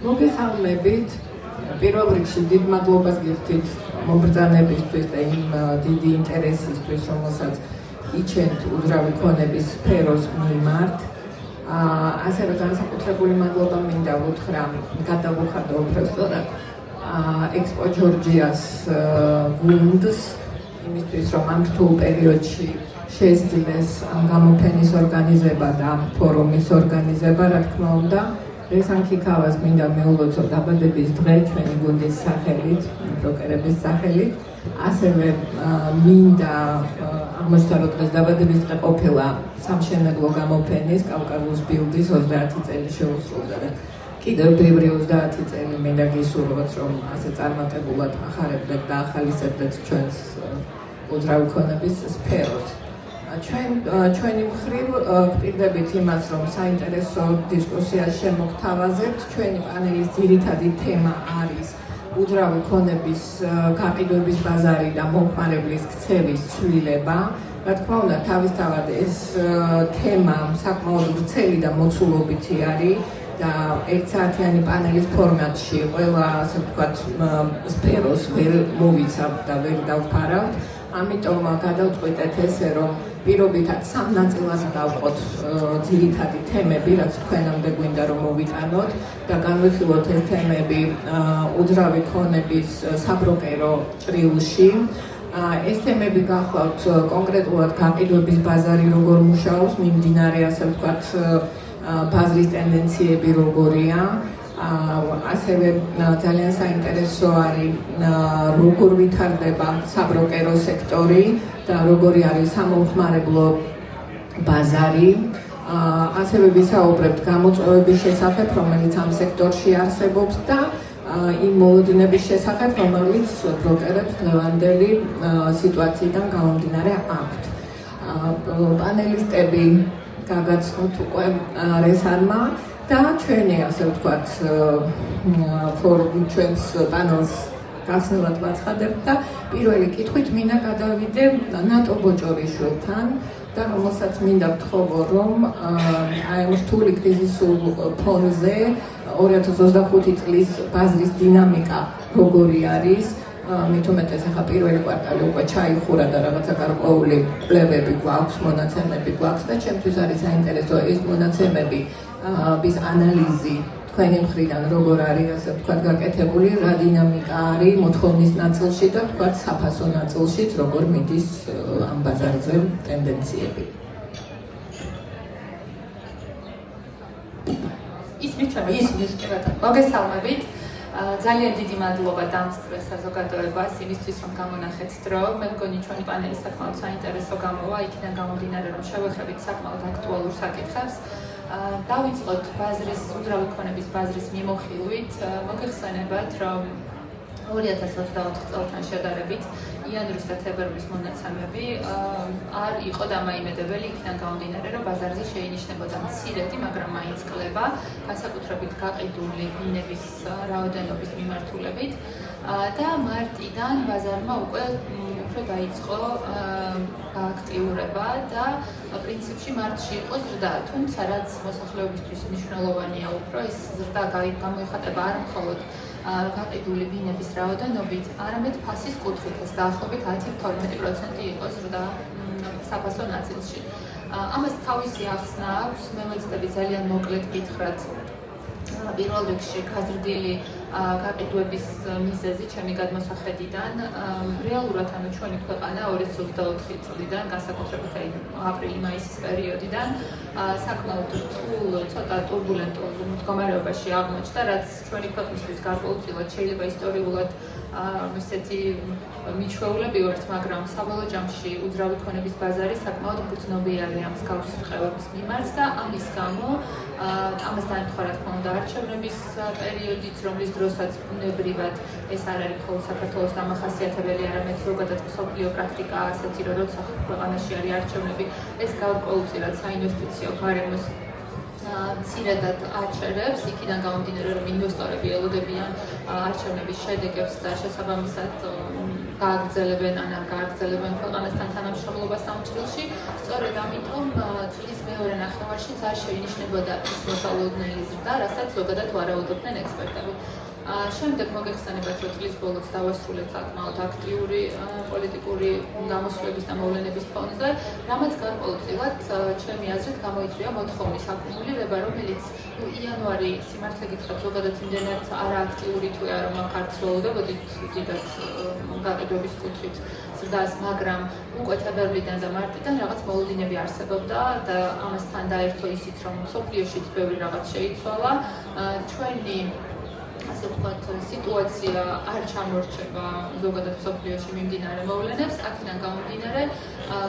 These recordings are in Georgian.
მოგესალმებით. პირველ რიგში დიდ მადლობას გიხდით მომბრძანებისთვის და იმ დიდი ინტერესისთვის, რომელსაც იჩენთ უძრავი ქონების სფეროს მიმართ. ასევე განსაკუთრებული მადლობა მინდა უთხრა გადავუხადო პროფესორად ექსპო ჯორჯიას გუნდს იმისთვის, რომ ამ რთულ პერიოდში შესძლეს ამ გამოფენის ორგანიზება და ამ ფორუმის ორგანიზება, რა თქმა უნდა. რესანქიკავას მინდა მეულოცო დაბადების დღე ჩვენი გუნდის სახელით, ბროკერების სახელით. ასევე მინდა აღმოჩნდა, რომ დღეს დაბადების დღე ყოფილა სამშენებლო გამოფენის კავკასიის ბილდის 30 წელი შეუსრულდა და კიდევ ბევრი 30 წელი მინდა გისურვოთ, რომ ასე წარმატებულად ახარებდეთ და ახალისებდეთ ჩვენს უძრავი ქონების სფეროს. ჩვენი მხრივ გვპირდებით იმას, რომ საინტერესო დისკუსია შემოგთავაზებთ. ჩვენი პანელის ძირითადი თემა არის უძრავი ქონების გაყიდვების ბაზარი და მომხმარებლის ქცევის ცვლილება. რა თქმა უნდა, თავისთავად ეს თემა საკმაოდ ვრცელი და მოცულობითი არის და ერთსაათიანი პანელის ფორმატში ყველა, ასე ვთქვათ, სფეროს ვერ მოვიცავთ და ვერ დავფარავთ. ამიტომ გადავწყვიტეთ ესე, რომ პირობითად სამ ნაწილად დავყოთ ძირითადი თემები, რაც თქვენამდე გვინდა რომ მოვიტანოთ და განვიხილოთ ეს თემები უძრავი ქონების საბროკერო ჭრილში. ეს თემები გახლავთ კონკრეტულად გაყიდვების ბაზარი როგორ მუშაობს, მიმდინარე, ასე ვთქვათ, ბაზრის ტენდენციები როგორია. ასევე ძალიან საინტერესო არის როგორ ვითარდება საბროკერო სექტორი და როგორი არის სამომხმარებლო ბაზარი. ასევე ვისაუბრებთ გამოწვევების შესახებ, რომელიც ამ სექტორში არსებობს და იმ მოლოდინების შესახებ, რომელიც ბროკერებს დღევანდელი სიტუაციიდან გამომდინარე აქვთ. პანელისტები გაგაცნოთ უკვე რესანმა და ჩვენი, ასე ვთქვათ, ჩვენს პანელს გახსნილად ვაცხადებთ და პირველი კითხვით მინდა გადავიდე ნატო ბოჭორიშვილთან და რომელსაც მინდა ვთხოვო, რომ აი ამ რთული კრიზისულ ფონზე 2025 წლის ბაზრის დინამიკა როგორი არის, მით უმეტეს ახლა პირველი კვარტალი უკვე ჩაიხურა და რაღაცა გარკვეული კვლევები გვაქვს, მონაცემები გვაქვს და ჩემთვის არის საინტერესო ეს მონაცემები bis ანალიზი თქვენი მხრიდან როგორ არის, ასე ვთქვათ, გაკეთებული, რა დინამიკა არის მოთხოვნის ნაწილში და ვთქვათ საფასო ნაწილშიც როგორ მიდის ამ ბაზარზე ტენდენციები. ისმის მოგესალმებით. ძალიან დიდი მადლობა დამსწრეს საზოგადოებას იმისთვის, რომ გამონახეთ დრო. მე მგონი ჩვენი პანელი საკმაოდ საინტერესო გამოვა, იქიდან გამომდინარე, რომ შევეხებით საკმაოდ აქტუალურ საკითხებს. დავიწყოთ ბაზრის, უძრავი ქონების ბაზრის მიმოხილვით. მოგეხსენებათ, რომ 2024 წელთან შედარებით იანვრის და თებერვლის მონაცემები არ იყო დამაიმედებელი, იქიდან გამომდინარე, რომ ბაზარზე შეინიშნებოდა მცირედი, მაგრამ მაინც კლება, განსაკუთრებით გაყიდული ბინების რაოდენობის მიმართულებით და მარტიდან ბაზარმა უკვე უფრო დაიწყო აქტიურება და პრინციპში მარტში იყო ზრდა, თუმცა რაც მოსახლეობისთვის მნიშვნელოვანია უფრო, ეს ზრდა გამოიხატება არ მხოლოდ გაყიდული ბინების რაოდენობით, არამედ ფასის კუთხით, ეს დაახლოებით 10-12% იყო ზრდა საფასო ნაწილში. ამას თავისი ახსნა აქვს, მე მოგწდები ძალიან მოკლედ გითხრათ. პირველ რიგში გაზრდილი გაყიდვების მიზეზი ჩემი გადმოსახედიდან რეალურად ანუ ჩვენი ქვეყანა 2024 წლიდან განსაკუთრებით აპრილი-მაისის პერიოდიდან საკმაოდ რთულ, ცოტა ტურბულენტულ მდგომარეობაში აღმოჩნდა, რაც ჩვენი ქვეყნისთვის გარკვეულწილად შეიძლება ისტორიულად ესეთი მიჩვეულები ვართ, მაგრამ საბოლოო ჯამში უძრავი ქონების ბაზარი საკმაოდ მგრძნობიარე ამ მსგავსი ტყეების მიმართ და ამის გამო ამას დაემთხვა რა თქმა უნდა არჩევნების პერიოდიც, რომლის დროსაც ბუნებრივად ეს არ არის მხოლოდ საქართველოს დამახასიათებელი, არამედ ზოგადად მსოფლიო პრაქტიკა ასეთი, რომ როცა ქვეყანაში არის არჩევნები, ეს გარკვეულწილად საინვესტიციო გარემოს მცირედად აჩერებს, იქიდან გამომდინარე, რომ ინვესტორები ელოდებიან არჩევნების შედეგებს და შესაბამისად გააგრძელებენ ან არ გააგრძელებენ ქვეყანასთან თანამშრომლობას ამ ჭრილში. სწორედ ამიტომ წლის მეორე ნახევარშიც არ შეინიშნებოდა ის მოსალოდნელი ზრდა, რასაც ზოგადად ვარაუდობდნენ ექსპერტები. შემდეგ მოგეხსენებათ, რომ წლის ბოლოს დავასრულეთ საკმაოდ აქტიური პოლიტიკური გამოსვლების და მოვლენების ფონზე, რამაც გარკვეულწილად ჩემი აზრით გამოიწვია მოთხოვნის აკუმულირება, რომელიც იანვარი სიმართლე გითხრათ ზოგადად იმდენად არააქტიური თუ არა რომ აქ არ ცდილობდით დიდად გაყიდვების კუთხით ზრდას, მაგრამ უკვე თებერვლიდან და მარტიდან რაღაც მოლოდინები არსებობდა და ამასთან დაერთო ისიც, რომ მსოფლიოშიც ბევრი რაღაც შეიცვალა. ჩვენი ასე ვთქვათ, სიტუაცია არ ჩამორჩება ზოგადად მსოფლიოში მიმდინარე მოვლენებს, აქედან გამომდინარე,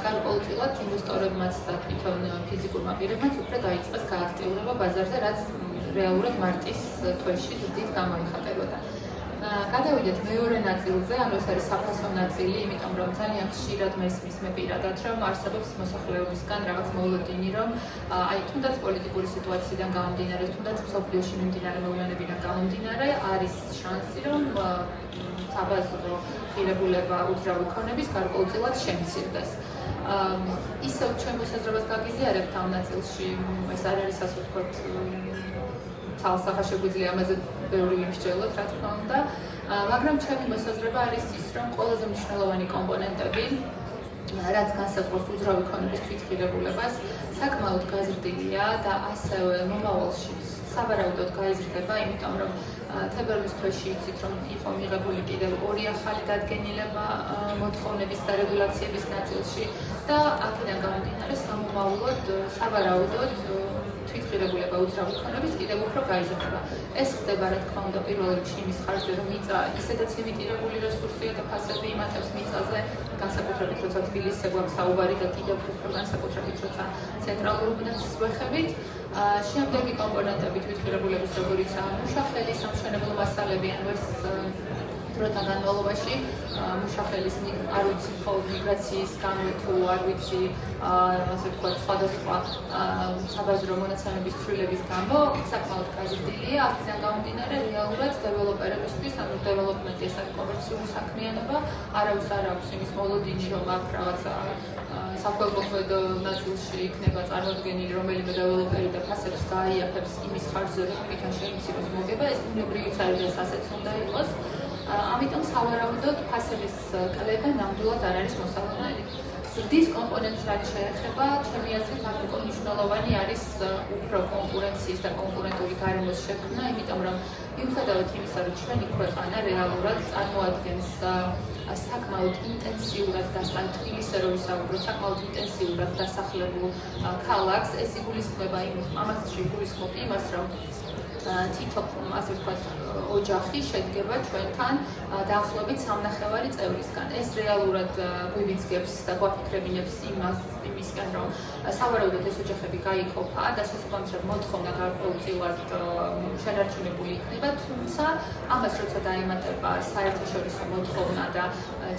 გარკვეულწილად ინვესტორებმაც და თვითონ ფიზიკურმა პირებმაც უფრო დაიწყეს გააქტიურება ბაზარზე, რაც რეალურად მარტის თვეში ზრდით გამოიხატებოდა. გადავიდეთ მეორე ნაწილზე, ანუ ეს არის საფასო ნაწილი, იმიტომ რომ ძალიან ხშირად მესმის მე პირადად, რომ არსებობს მოსახლეობისგან რაღაც მოლოდინი, რომ აი თუნდაც პოლიტიკური სიტუაციიდან გამომდინარე, თუნდაც მსოფლიოში მიმდინარე მოვლენებიდან გამომდინარე, არის შანსი, რომ საბაზრო ღირებულება უძრავი ქონების გარკვეულწილად შემცირდეს. ისევ ჩვენ მოსაზრებას გაგიზიარებთ ამ ნაწილში, ეს არ არის ასე ვთქვათ თალსახა შეგვიძლია ამაზე ბევრი ვიმსჯელოთ, რა თქმა უნდა, მაგრამ ჩემი მოსაზრება არის ის, რომ ყველაზე მნიშვნელოვანი კომპონენტები, რაც განსაზღვრავს უძრავი ქონების თვითღირებულებას, საკმაოდ გაზრდილია და ასევე მომავალში სავარაუდოდ გაიზრდება, იმიტომ რომ თებერვლის თვეში იცით, რომ იყო მიღებული კიდევ 2 ახალი დადგენილება მოთხოვნების და რეგულაციების ნაწილში და აქედან გამომდინარე სამომავლოდ სავარაუდოდ თვითღირებულება უძრავი ქონების კიდევ უფრო გაიზრდება. ეს ხდება, რა თქმა უნდა, პირველ რიგში იმის ხარჯზე, რომ მიწა ისედაც ლიმიტირებული რესურსია და ფასები იმატებს მიწაზე, განსაკუთრებით როცა თბილისზე გვაქვს საუბარი და კიდევ უფრო განსაკუთრებით როცა ცენტრალურ უბნებს ვეხებით. შემდეგი კომპონენტები თვითღირებულების, როგორიცაა მუშახელი, სამშენებლო მასალები, ანუ ეს დროთა განმავლობაში მუშახელის არ ვიცი მხოლოდ მიგრაციის გამო თუ არ ვიცი ასე ვთქვათ სხვადასხვა საბაზრო მონაცემების ცვლილების გამო საკმაოდ გაზრდილია. აქედან გამომდინარე რეალურად დეველოპერებისთვის, ანუ დეველოპმენტი ეს არის კომერციული საქმიანობა, არავის არ აქვს იმის მოლოდინი, რომ აქ რაღაცა საფველმოქმედო ნაწილში იქნება წარმოდგენილი რომელიმე დეველოპერი და ფასებს გააიაფებს იმის ხარჯზე, რომ თვითონ შეიმციროს მოგება, ეს ბუნებრივიც არის ეს ასეც უნდა იყოს. ამიტომ სავარაუდოდ ფასების კლება ნამდვილად არ არის მოსალოდნელი. ზრდის კომპონენტს რაც შეეხება, ჩემი აზრით აქ უკვე მნიშვნელოვანი არის უფრო კონკურენციის და კონკურენტული გარემოს შექმნა, იმიტომ რომ მიუხედავად იმისა, რომ ჩვენი ქვეყანა რეალურად წარმოადგენს საკმაოდ ინტენსიურად თბილისზე რო ვისაუბროთ, საკმაოდ ინტენსიურად დასახლებულ ქალაქს, ეს იგულისხმება ამაში იგულისხმობ იმას, რომ თითო ასე ვთქვათ ოჯახი შედგება ჩვენთან დაახლოებით 3.5 წევრისგან. ეს რეალურად გვივიძგებს და გვაფიქრებინებს იმისგან, რომ სავარაუდოდ ეს ოჯახები გაიყოფა და შესაბამისად მოთხოვნა გარკვეულწილად შენარჩუნებული იქნება, თუმცა ამას როცა დაემატება საერთაშორისო მოთხოვნა და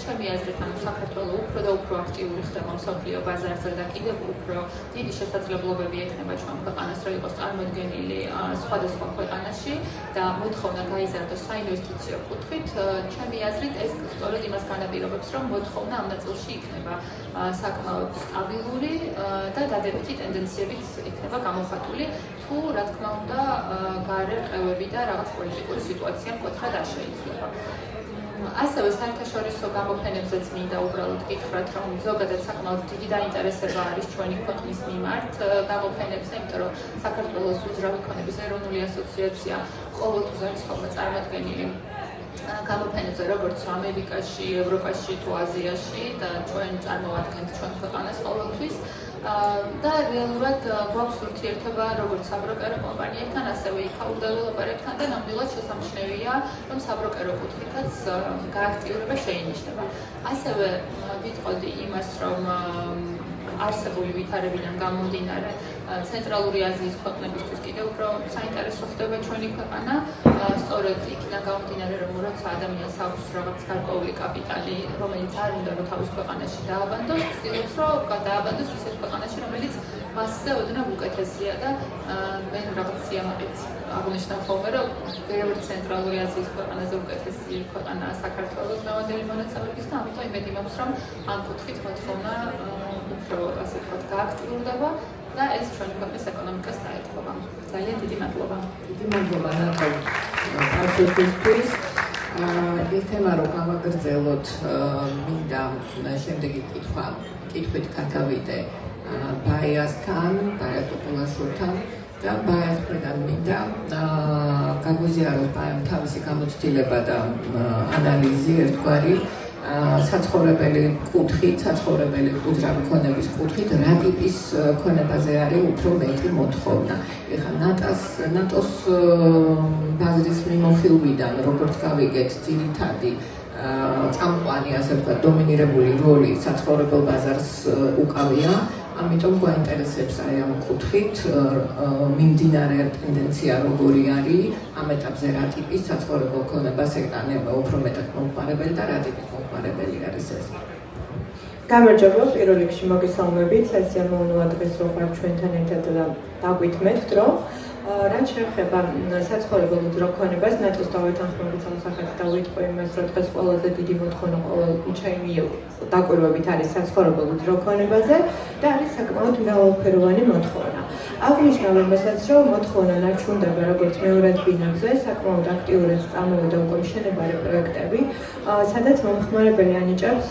ჩემი აზრით, ანუ საქართველო უფრო და უფრო აქტიური ხდება მსოფლიო ბაზარზე და კიდევ უფრო დიდი შესაძლებლობები ექნება ჩვენ ქვეყანას, რომ იყოს წარმოდგენილი სხვადასხვა ქვეყანაში და მოთხოვნა გაიზარდოს საინვესტიციო კუთხით, ჩემი აზრით ეს სწორედ იმას განაპირობებს, რომ მოთხოვნა ამ ნაწილში იქნება საკმაოდ სტაბილური და დადებითი ტენდენციებით იქნება გამოხატული, თუ რა თქმა უნდა გარე ყევები და რაღაც პოლიტიკური სიტუაცია მკვეთრად არ შეიცვლება. ასევე საერთაშორისო გამოფენებზეც მინდა უბრალოდ გითხრათ, რომ ზოგადად საკმაოდ დიდი დაინტერესება არის ჩვენი ქვეყნის მიმართ გამოფენებზე, იმიტომ რომ საქართველოს უძრავი ქონების ეროვნული ასოციაცია ყოველთვის არის ხოლმე წარმოდგენილი გამოფენებზე, როგორც ამერიკაში, ევროპაში თუ აზიაში და ჩვენ წარმოვადგენთ ჩვენ ქვეყანას ყოველთვის. და რეალურად გვაქვს ურთიერთობა როგორც საბროკერო კომპანიებთან, ასევე იქაურ დეველოპერებთან და ნამდვილად შესამჩნევია, რომ საბროკერო კუთხითაც გააქტიურება შეინიშნება. ასევე ვიტყოდი იმას, რომ არსებული ვითარებიდან გამომდინარე ცენტრალური აზიის ქვეყნებისთვის კიდევ უფრო საინტერესო ხდება ჩვენი ქვეყანა. სწორედ იქიდან გამომდინარე, რომ როცა ადამიანს აქვს რაღაც გარკვეული კაპიტალი, რომელიც არ უნდა რომ თავის ქვეყანაში დააბანდოს, ცდილობს რომ დააბანდოს ისეთ ქვეყანაში, რომელიც მასზე ოდნავ უკეთესია და მე რაღაც სიამაყით აღნიშნავ ხოლმე, რომ ბევრი ცენტრალური აზიის ქვეყანაზე უკეთესი ქვეყანაა საქართველოს მევადელი მონაცემების და ამიტომ იმედი მაქვს, რომ ამ კუთხით მოთხოვნა უფრო ასე ვთქვათ გააქტიურდება და ეს ჩვენი ქვეყნის ეკონომიკას დაეთმობა. ძალიან დიდი მადლობა. დიდი მადლობა ნატო პასუხისთვის. ეს თემა რომ გავაგრძელოთ, მინდა შემდეგი კითხვით გადავიდე ბაიასთან, ბაია პოპულაშვილთან და ბაიას მხრიდან მინდა გაგვიზიაროს ბაიამ თავისი გამოცდილება და ანალიზი ერთგვარი საცხოვრებელი კუთხით, საცხოვრებელი უძრავი ქონების კუთხით, რა ტიპის ქონებაზე არის უფრო მეტი მოთხოვნა. ეხლა ნატოს ბაზრის მიმოხილვიდან, როგორც გავიგეთ, ძირითადი წამყვანი, ასე ვთქვათ, დომინირებული როლი საცხოვრებელ ბაზარს უკავია. ამიტომ გვაინტერესებს აი ამ კუთხით მიმდინარე ტენდენცია როგორი არის, ამ ეტაპზე რა ტიპის საცხოვრებელ ქონებას ეკანება უფრო მეტად მომხმარებელი და რა ტიპის მომხმარებელი არის ეს. გამარჯობა, პირველ რიგში მოგესალმებით. სესია მოუნოა დღეს რომ ვარ ჩვენთან ერთად და დაგვითმევთ, რომ რაც შეეხება საცხოვრებელ უძრავ ქონებას, ნატოს დავეთანხმებით სამსახად დავიტყვი იმას, რომ დღეს ყველაზე დიდი მოთხოვნა ჩემი დაკვირვებით არის საცხოვრებელ უძრავ ქონებაზე და არის საკმაოდ მრავალფეროვანი მოთხოვნა. აღნიშნავ იმასაც, რომ მოთხოვნა ნარჩუნდება როგორც მეორად ბინებზე, საკმაოდ აქტიურად წამოვიდა უკვე მშენებარე პროექტები, სადაც მომხმარებელი ანიჭებს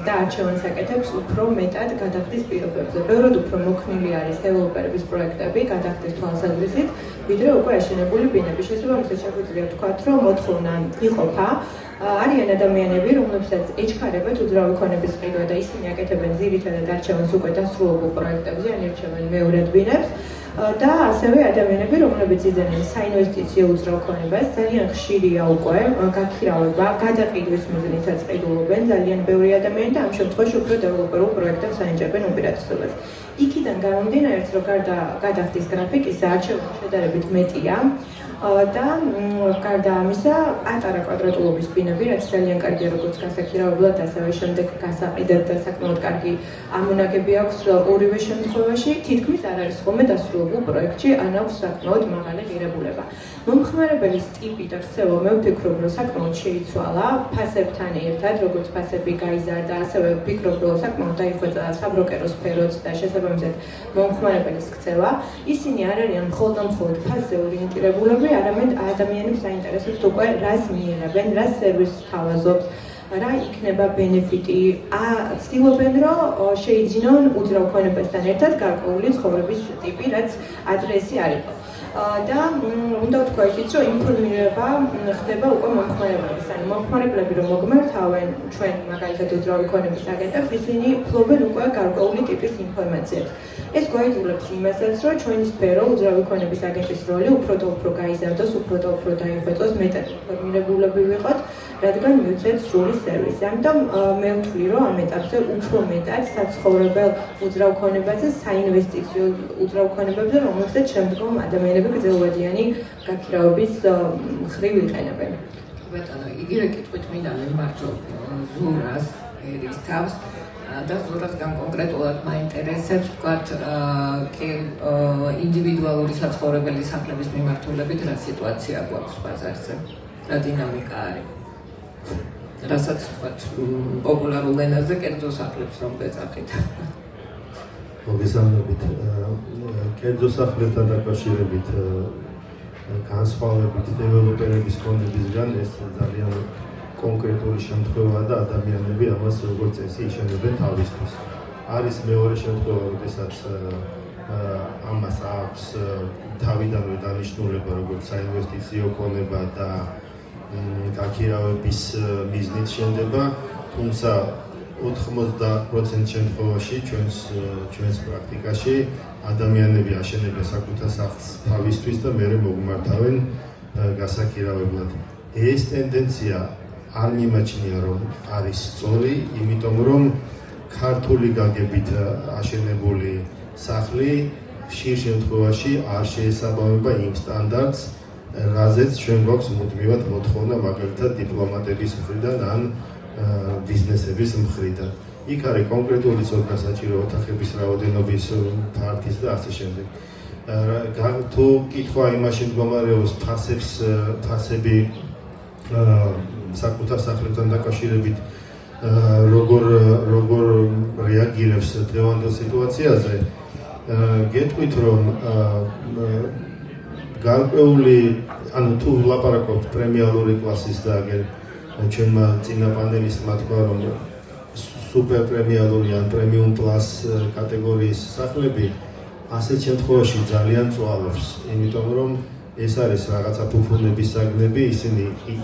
და არჩევანს აკეთებს უფრო მეტად გადახდის პირობებზე. ბევრად უფრო მოქნილი არის დეველოპერების პროექტები გადახდის თვალსაზრისით, ვიდრე უკვე აშენებული ბინები. შესაბამისად შეგვიძლია ვთქვათ, რომ მოთხოვნა იყოფა. არიან ადამიანები, რომლებსაც ეჩქარებათ უძრავი ქონების ყიდვა და ისინი აკეთებენ ძირითადად არჩევანს უკვე დასრულებულ პროექტებზე, ან ირჩევენ მეორად ბინებს. და ასევე ადამიანები, რომლებიც იძენენ საინვესტიციო უძრავ ქონებას, ძალიან ხშირია უკვე გაქირავება, გადაყიდვის მიზნითაც ყიდულობენ ძალიან ბევრი ადამიანი და ამ შემთხვევაში უფრო დეველოპერულ პროექტებს ანიჭებენ უპირატესობას. იქიდან გამომდინარე, რომ გარდა გადახდის გრაფიკის არჩევანი შედარებით მეტია და გარდა ამისა, პატარა კვადრატულობის ბინები, რაც ძალიან კარგია როგორც გასაქირავებლად, ასევე შემდეგ გასაყიდად და საკმაოდ კარგი ამონაგები აქვს ორივე შემთხვევაში, თითქმის არ არის ხოლმე დასრულებულ პროექტში, ან აქვს საკმაოდ მაღალი ღირებულება. მომხმარებელის ტიპი და ქცევა მე ვფიქრობ, რომ საკმაოდ შეიცვალა ფასებთან ერთად, როგორც ფასები გაიზარდა, ასევე ვფიქრობ, რომ საკმაოდ დაიხვეწა საბროკერო სფეროც და შესაბამისად მომხმარებელის ქცევა. ისინი არ არიან მხოლოდ ფასზე ორიენტირებულები, არამედ ადამიანებს აინტერესებს უკვე რას მიიღებენ, რა სერვისს თავაზობს, რა იქნება ბენეფიტი. ცდილობენ, რომ შეიძინონ უძრავ ქონებასთან ერთად გარკვეული ცხოვრების ტიპი, რაც ადრესი არ იყო. და უნდა ვთქვა ისიც, რომ ინფორმირება ხდება უკვე მომხმარებელს. ანუ მომხმარებლები რომ მოგმართავენ ჩვენ მაგალითად უძრავი ქონების აგენტებს, ისინი ფლობენ უკვე გარკვეული ტიპის ინფორმაციას. ეს გვაიძულებს იმასაც, რომ ჩვენი სფერო უძრავი ქონების აგენტის როლი უფრო და უფრო გაიზარდოს, უფრო და უფრო დაიხვეწოს, მეტად ინფორმირებულები ვიყოთ, რადგან მივცეთ სრული სერვისი. ამიტომ მე ვთვლი, რომ ამ ეტაპზე უფრო მეტად საცხოვრებელ უძრავ ქონებაზე, საინვესტიციო უძრავ ქონებებზე, რომელსაც შემდგომ ადამიანები გრძელვადიანი გაქირავების მხრივ იყენებენ. ბატონო, იგივე კითხვით მინდა მიმართო ზურას ერისთავს და ზურას კონკრეტულად მაინტერესებს ვთქვათ ინდივიდუალური საცხოვრებელი სახლების მიმართულებით რა სიტუაცია გვაქვს ბაზარზე, რა დინამიკა არის. რასაც ვთქვათ პოპულარულ ენაზე კერძო სახლებს რომ ვეძახით. მოგესალმებით. კერძო სახლებთან დაკავშირებით განსხვავებით დეველოპერების ქონებისგან ეს ძალიან კონკრეტული შემთხვევაა და ადამიანები ამას როგორც წესი იშენებენ თავისთვის. არის მეორე შემთხვევა, როდესაც ამას აქვს თავიდანვე დანიშნულება როგორც საინვესტიციო ქონება და გაქირავების მიზნით შენდება, თუმცა 90% შემთხვევაში ჩვენს პრაქტიკაში ადამიანები აშენებენ საკუთარ სახლს თავისთვის და მერე მოგმართავენ გასაქირავებლად. ეს ტენდენცია არ მიმაჩნია რომ არის სწორი, იმიტომ რომ ქართული გაგებით აშენებული სახლი ხშირ შემთხვევაში არ შეესაბამება იმ სტანდარტს, რაზეც ჩვენ გვაქვს მუდმივად მოთხოვნა მაგალითად დიპლომატების მხრიდან ან ბიზნესების მხრიდან. იქ არის კონკრეტული სოფლსაჭირო ოთახების რაოდენობის ფართის და ასე შემდეგ. თუ კითხვა იმაში მდგომარეობს ფასები საკუთარ სახლებთან დაკავშირებით როგორ რეაგირებს დღევანდელ სიტუაციაზე, გეტყვით რომ გარკვეული თუ ვლაპარაკობთ პრემიალური კლასის და ჩვენმა წინა პანელისტმა თქვა რომ სუპერ პრემიალური ან პრემიუმ პლუს კატეგორიის სახლები ასეთ შემთხვევაში ძალიან წვალობს, იმიტომ რომ ეს არის რაღაცა ფუფუნების საგნები, ისინი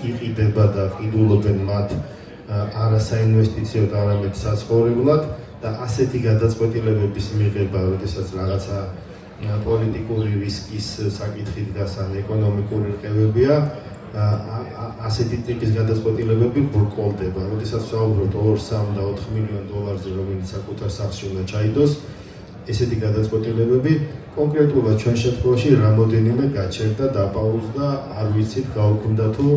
იყიდება და ყიდულობენ მათ არა საინვესტიციო და არამედ საცხოვრებლად და ასეთი გადაწყვეტილებების მიღება, როდესაც რაღაცა პოლიტიკური რისკის საკითხი დგას ან ეკონომიკური რყევებია, ასეთი ტიპის გადაწყვეტილებები ბრკოლდება. როდესაც ვსაუბრობთ 2-3 და 4 მილიონ დოლარზე, რომელიც საკუთარ სახლში უნდა ჩაიდოს, ესეთი გადაწყვეტილებები კონკრეტულად ჩვენ შემთხვევაში რამოდენიმე გაჩერდა, დაპაუზდა, არ ვიცით გაუქმდა თუ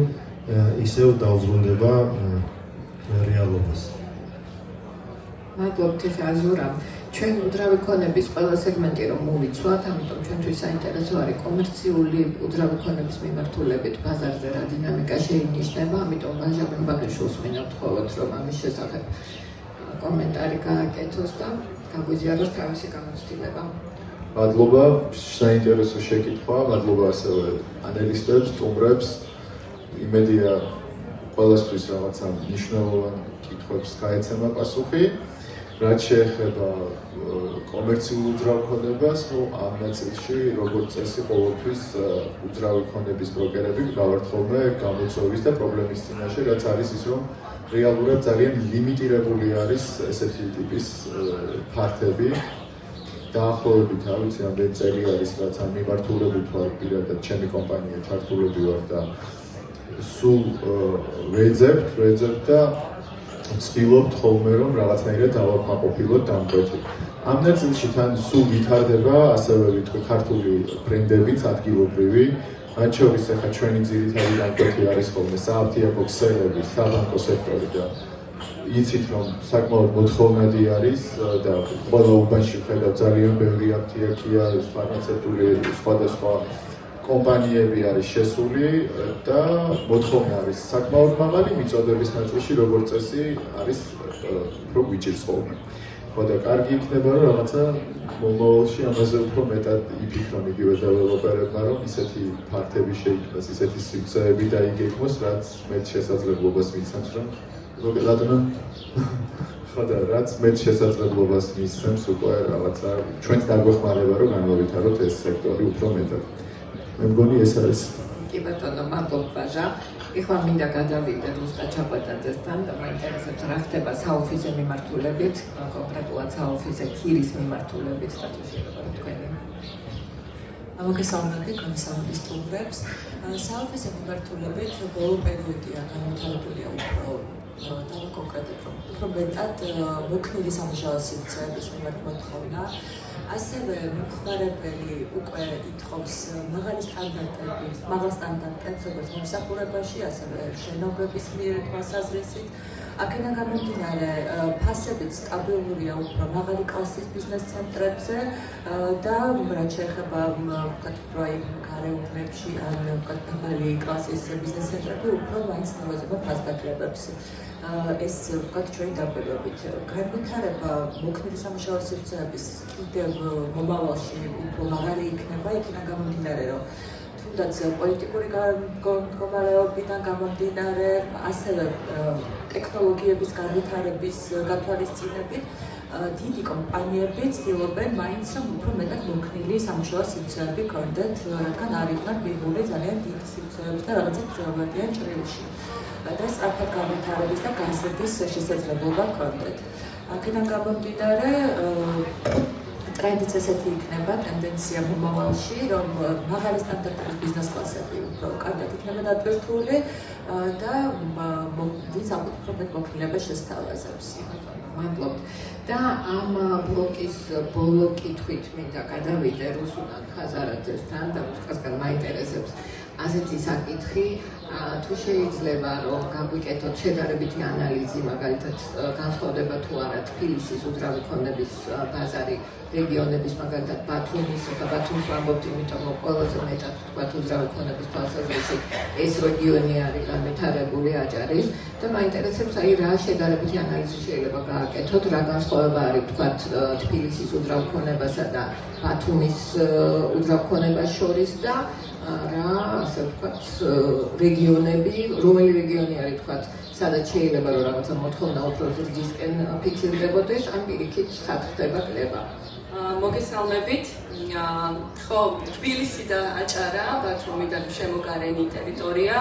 ისევ დაუბრუნდება რეალობას. მადლობთ აზურა. ჩვენ უძრავი ქონების ყველა სეგმენტი რომ მოვიცვათ, ამიტომ ჩვენთვის საინტერესო არის კომერციული უძრავი ქონების მიმართულებით ბაზარზე რა დინამიკა შეინიშნება, ამიტომ ვაჟაბენ ბაგეშულს მინავთ ხოლმე რომ ამის შესახებ კომენტარი გააკეთოს და გაგვიზიაროს თავისი გამოცდილება. მადლობა, საინტერესო შეკითხვა, მადლობა ასევე ანალისტებს, სტუმრებს. იმედია ყველასთვის რაღაცა მნიშვნელოვან კითხვებს გაეცემა პასუხი. რაც შეეხება კომერციულ უძრავ ქონებას, ამ ნაწილში როგორც წესი ყოველთვის უძრავი ქონების ბროკერები გავართ ხოლმე გამოწვევის და პრობლემის წინაშე, რაც არის ის, რომ რეალურად ძალიან ლიმიტირებული არის ესეთი ტიპის ფართები. დაახლოებით, არ ვიცი, რამდენი წელი არის, რაც ამ მიმართულებით ვარ, პირადად ჩემი კომპანია ჩართულები ვარ და სულ ვეძებთ და ვცდილობთ ხოლმე რომ რაღაცნაირად დავაკმაყოფილოთ დამკვეთი. ამ ნაწილში თან სულ ვითარდება ასევე ვიტყვი ქართული ბრენდებიც ადგილობრივი, მათ შორის ახლა ჩვენი ძირითადი დამკვეთი არის ხოლმე სააფთიაქო ქსელები, საბანკო სექტორი და იცით რომ საკმაოდ მოთხოვნადი არის და ყველა უბანში ვხედავ ძალიან ბევრი აფთიაქია, ფარმაცევტული სხვადასხვა კომპანიები არის შესული და მოთხოვნა არის საკმაოდ მაღალი, მიწოდების ნაწილში როგორც წესი არის უფრო გვიჭირს ხოლმე. ხო და კარგი იქნება რომ რაღაცა მომავალში ამაზე უფრო მეტად იფიქრონ იგივე დეველოპერებმა რომ ისეთი ფართები შეიქმნას, ისეთი სივრცეები დაიგეგმოს, რაც მეტ შესაძლებლობას მისცემს რომ რატომ ხო და რაც მეტ შესაძლებლობას მისცემს უკვე რაღაცა ჩვენც დაგვეხმარება რომ განავითაროთ ეს სექტორი უფრო მეტად. მე მგონი ეს არის. კი ბატონო, მადლობ ვაჟა. ეხლა მინდა გადავიდე რუსტა ჩაპატაძესთან და მაინტერესებს რა ხდება საოფისე მიმართულებით, კონკრეტულად საოფისე ქირის მიმართულებით და თუ შეიძლება თქვენი. მოგესალმებით კომისარების სტუმრებს. საოფისე მიმართულებით ბოლო პერიოდია განვითარებულია უფრო დავაკონკრეტებ რომ უფრო მეტად მოქნილი სამუშაო სივრცეების მიმართ მოთხოვნა. ასევე მომხმარებელი უკვე ითხოვს მაღალ სტანდარტებს, როგორც მომსახურებაში, ასევე შენობების მიერ თვალსაზრისით. აქედან გამომდინარე, ფასებიც სტაბილურია უფრო მაღალი კლასის ბიზნეს ცენტრებზე და რაც შეეხება გარეუბნებში ან მაღალი კლასის ბიზნეს ცენტრები უფრო მაინც ნავაზება ფასდაკლებებს. ეს ვთქვათ ჩვენი დაკვირვებით. განვითარება მოქნილი სამუშაო სივრცეების კიდევ მომავალში უფრო მაღალი იქნება, იქიდან გამომდინარე, რომ თუნდაც პოლიტიკური მდგომარეობიდან გამომდინარე, ასევე ტექნოლოგიების განვითარების გათვალისწინებით, დიდი კომპანიები ცდილობენ მაინც უფრო მეტად მოქნილი სამუშაო სივრცეები გქონდეთ, რადგან არ იყვნენ მიღებული ძალიან დიდი სივრცეების და რაღაცა ძველადიან ჭრილში. და სწრაფად განვითარების და განზრდის შესაძლებლობა ჰქონდეთ. აქედან გამომდინარე, ტრენდიც ესეთი იქნება, ტენდენცია მომავალში, რომ მაღალი სტანდარტების ბიზნეს კლასები უფრო კარგად იქნება დატვირთული და ვინც უფრო მეტ მოქმედებას შესთავაზებს. მადლობთ. და ამ ბლოკის ბოლო კითხვით მინდა გადავიდე რუსუდან ხაზარაძესთან და უსკასკან მაინტერესებს ასეთი საკითხი, თუ შეიძლება რომ გაგვიკეთოთ შედარებითი ანალიზი, მაგალითად განსხვავდება თუ არა თბილისის უძრავი ქონების ბაზარი რეგიონების, მაგალითად ბათუმის, ბათუმს ვამბობთ, იმიტომ რომ ყველაზე მეტად თქვათ უძრავი ქონების თვალსაზრისით ეს რეგიონი არის განვითარებული აჭარის და მაინტერესებს აი რა შედარებითი ანალიზი შეიძლება გააკეთოთ, რა განსხვავება არის თქვათ თბილისის უძრავ ქონებასა და ბათუმის უძრავ ქონებას შორის და რა ასე ვთქვათ რეგიონები, რომელი რეგიონი არის თქვათ, სადაც შეიძლება რომ რაღაცა მოთხოვნა უფრო ზრდისკენ ფიქსირდებოდეს, ან პირიქით სად ხდება კლება. მოგესალმებით. ხო, თბილისი და აჭარა, ბათუმიდან შემოგარენი ტერიტორია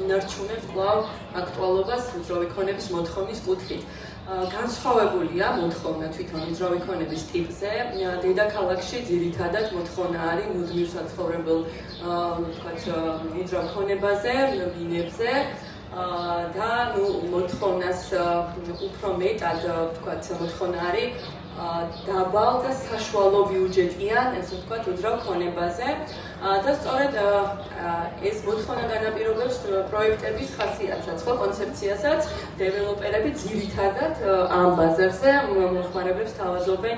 ინარჩუნებს კვლავ აქტუალობას უძრავი ქონების მოთხოვნის კუთხით. განსხვავებულია მოთხოვნა თვითონ უძრავი ქონების ტიპზე. დედაქალაქში ძირითადად მოთხოვნა არის მუდმივ საცხოვრებელ ვთქვათ უძრავ ქონებაზე, ბინებზე და მოთხოვნას უფრო მეტად ვთქვათ მოთხოვნა არის დაბალ და საშუალო ბიუჯეტიან, ესე ვთქვათ, უძრავ ქონებაზე და სწორედ ეს მოთხოვნა განაპირობებს პროექტების ხასიათსაც, ხო, კონცეფციასაც. დეველოპერები ძირითადად ამ ბაზარზე მომხმარებლებს თავაზობენ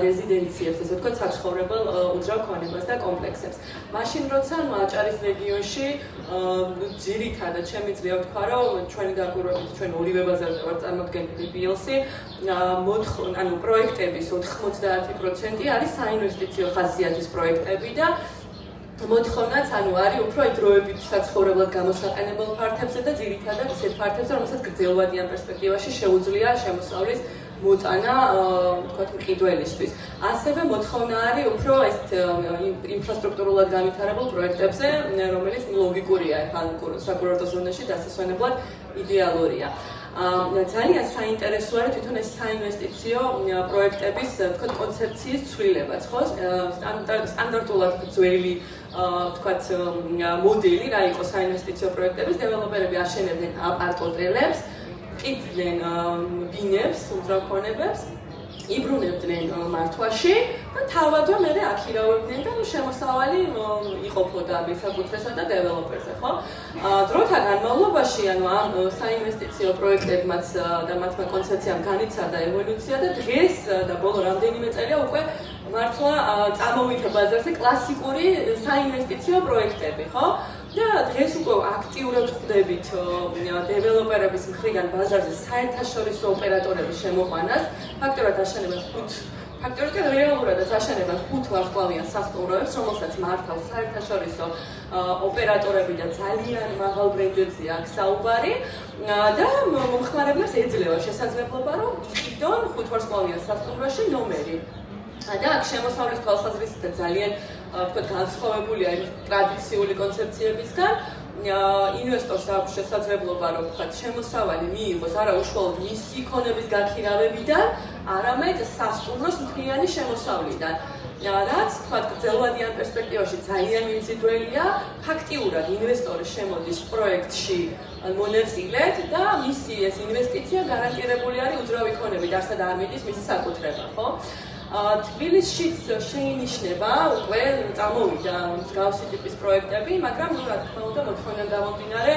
რეზიდენციებს, ესე ვთქვათ, საცხოვრებელ უძრავ ქონებას და კომპლექსებს. მაშინ როცა აჭარის რეგიონში ძირითადად შემიძლია ვთქვა, რომ ჩვენი დაკვირვებით ჩვენ ორივე ბაზარზე ვარ წარმოადგენელი PLC, ანუ პროექტების 90% არის საინვესტიციო ხასიათის პროექტები და მოთხოვნაც ანუ არის უფრო დროებით საცხოვრებლად გამოსაყენებელ ფართებზე და ძირითადად ისეთ ფართებზე, რომელსაც გრძელვადიან პერსპექტივაში შეუძლია შემოსავლის მოტანა, ვთქვათ, მყიდველისთვის. ასევე მოთხოვნა არის უფრო ეს ინფრასტრუქტურულად განვითარებულ პროექტებზე, რომელიც ლოგიკურია, საკურორტო ზონაში დასასვენებლად იდეალურია. ძალიან საინტერესო არის თვითონ ეს საინვესტიციო პროექტების, ვთქვათ, კონცეფციის ცვლილებაც, ხო? სტანდარტულად ძველი, ვთქვათ, მოდელი რა იყო საინვესტიციო პროექტების, დეველოპერები აშენებდნენ აპარტ-ოტელებს, ყიდდნენ ბინებს, უძრავ ქონებებს, იბრუნებდნენ მართვაში და თავადვე მერე აქირავებდნენ და შემოსავალი იყოფოდა მესაკუთრესა და დეველოპერზე, ხო? დროთა განმავლობაში, ანუ ამ საინვესტიციო პროექტებმაც და მათმა კონცეფციამ განიცადა ევოლუცია და დღეს და ბოლო რამდენიმე წელია უკვე მართლა წამოვიდა ბაზარზე კლასიკური საინვესტიციო პროექტები, ხო? და დღეს უკვე აქტიურად ხვდებით დეველოპერების მხრიდან ბაზარზე საერთაშორისო ოპერატორების შემოყვანას. ფაქტობრივად აშენებენ 5 რეალურადაც აშენებენ 5 ვარსკვლავიან სასტუმროებს, რომელსაც მართავს საერთაშორისო ოპერატორები და ძალიან მაღალ ბრენდებზე აქვს საუბარი და მომხმარებლებს ეძლევა შესაძლებლობა, რომ იყიდონ 5 ვარსკვლავიან სასტუმროში ნომერი. და აქ შემოსავლის თვალსაზრისით ძალიან ვთქვათ განსხვავებულია იმ ტრადიციული კონცეფციებისგან. ინვესტორს აქვს შესაძლებლობა, რომ ვთქვათ შემოსავალი მიიღოს არა უშუალოდ მისი ქონების გაქირავებიდან, არამედ სასტუმროს მთლიანი შემოსავლიდან. რაც ვთქვათ გრძელვადიან პერსპექტივაში ძალიან მიმზიდველია, ფაქტიურად ინვესტორი შემოდის პროექტში მონაწილედ და მისი ეს ინვესტიცია გარანტირებული არის უძრავი ქონებით, არსად არ მიდის მისი საკუთრება, ხო? თბილისშიც შეინიშნება უკვე წამოვიდა მსგავსი ტიპის პროექტები, მაგრამ რა თქმა უნდა მოთხოვნიდან გამომდინარე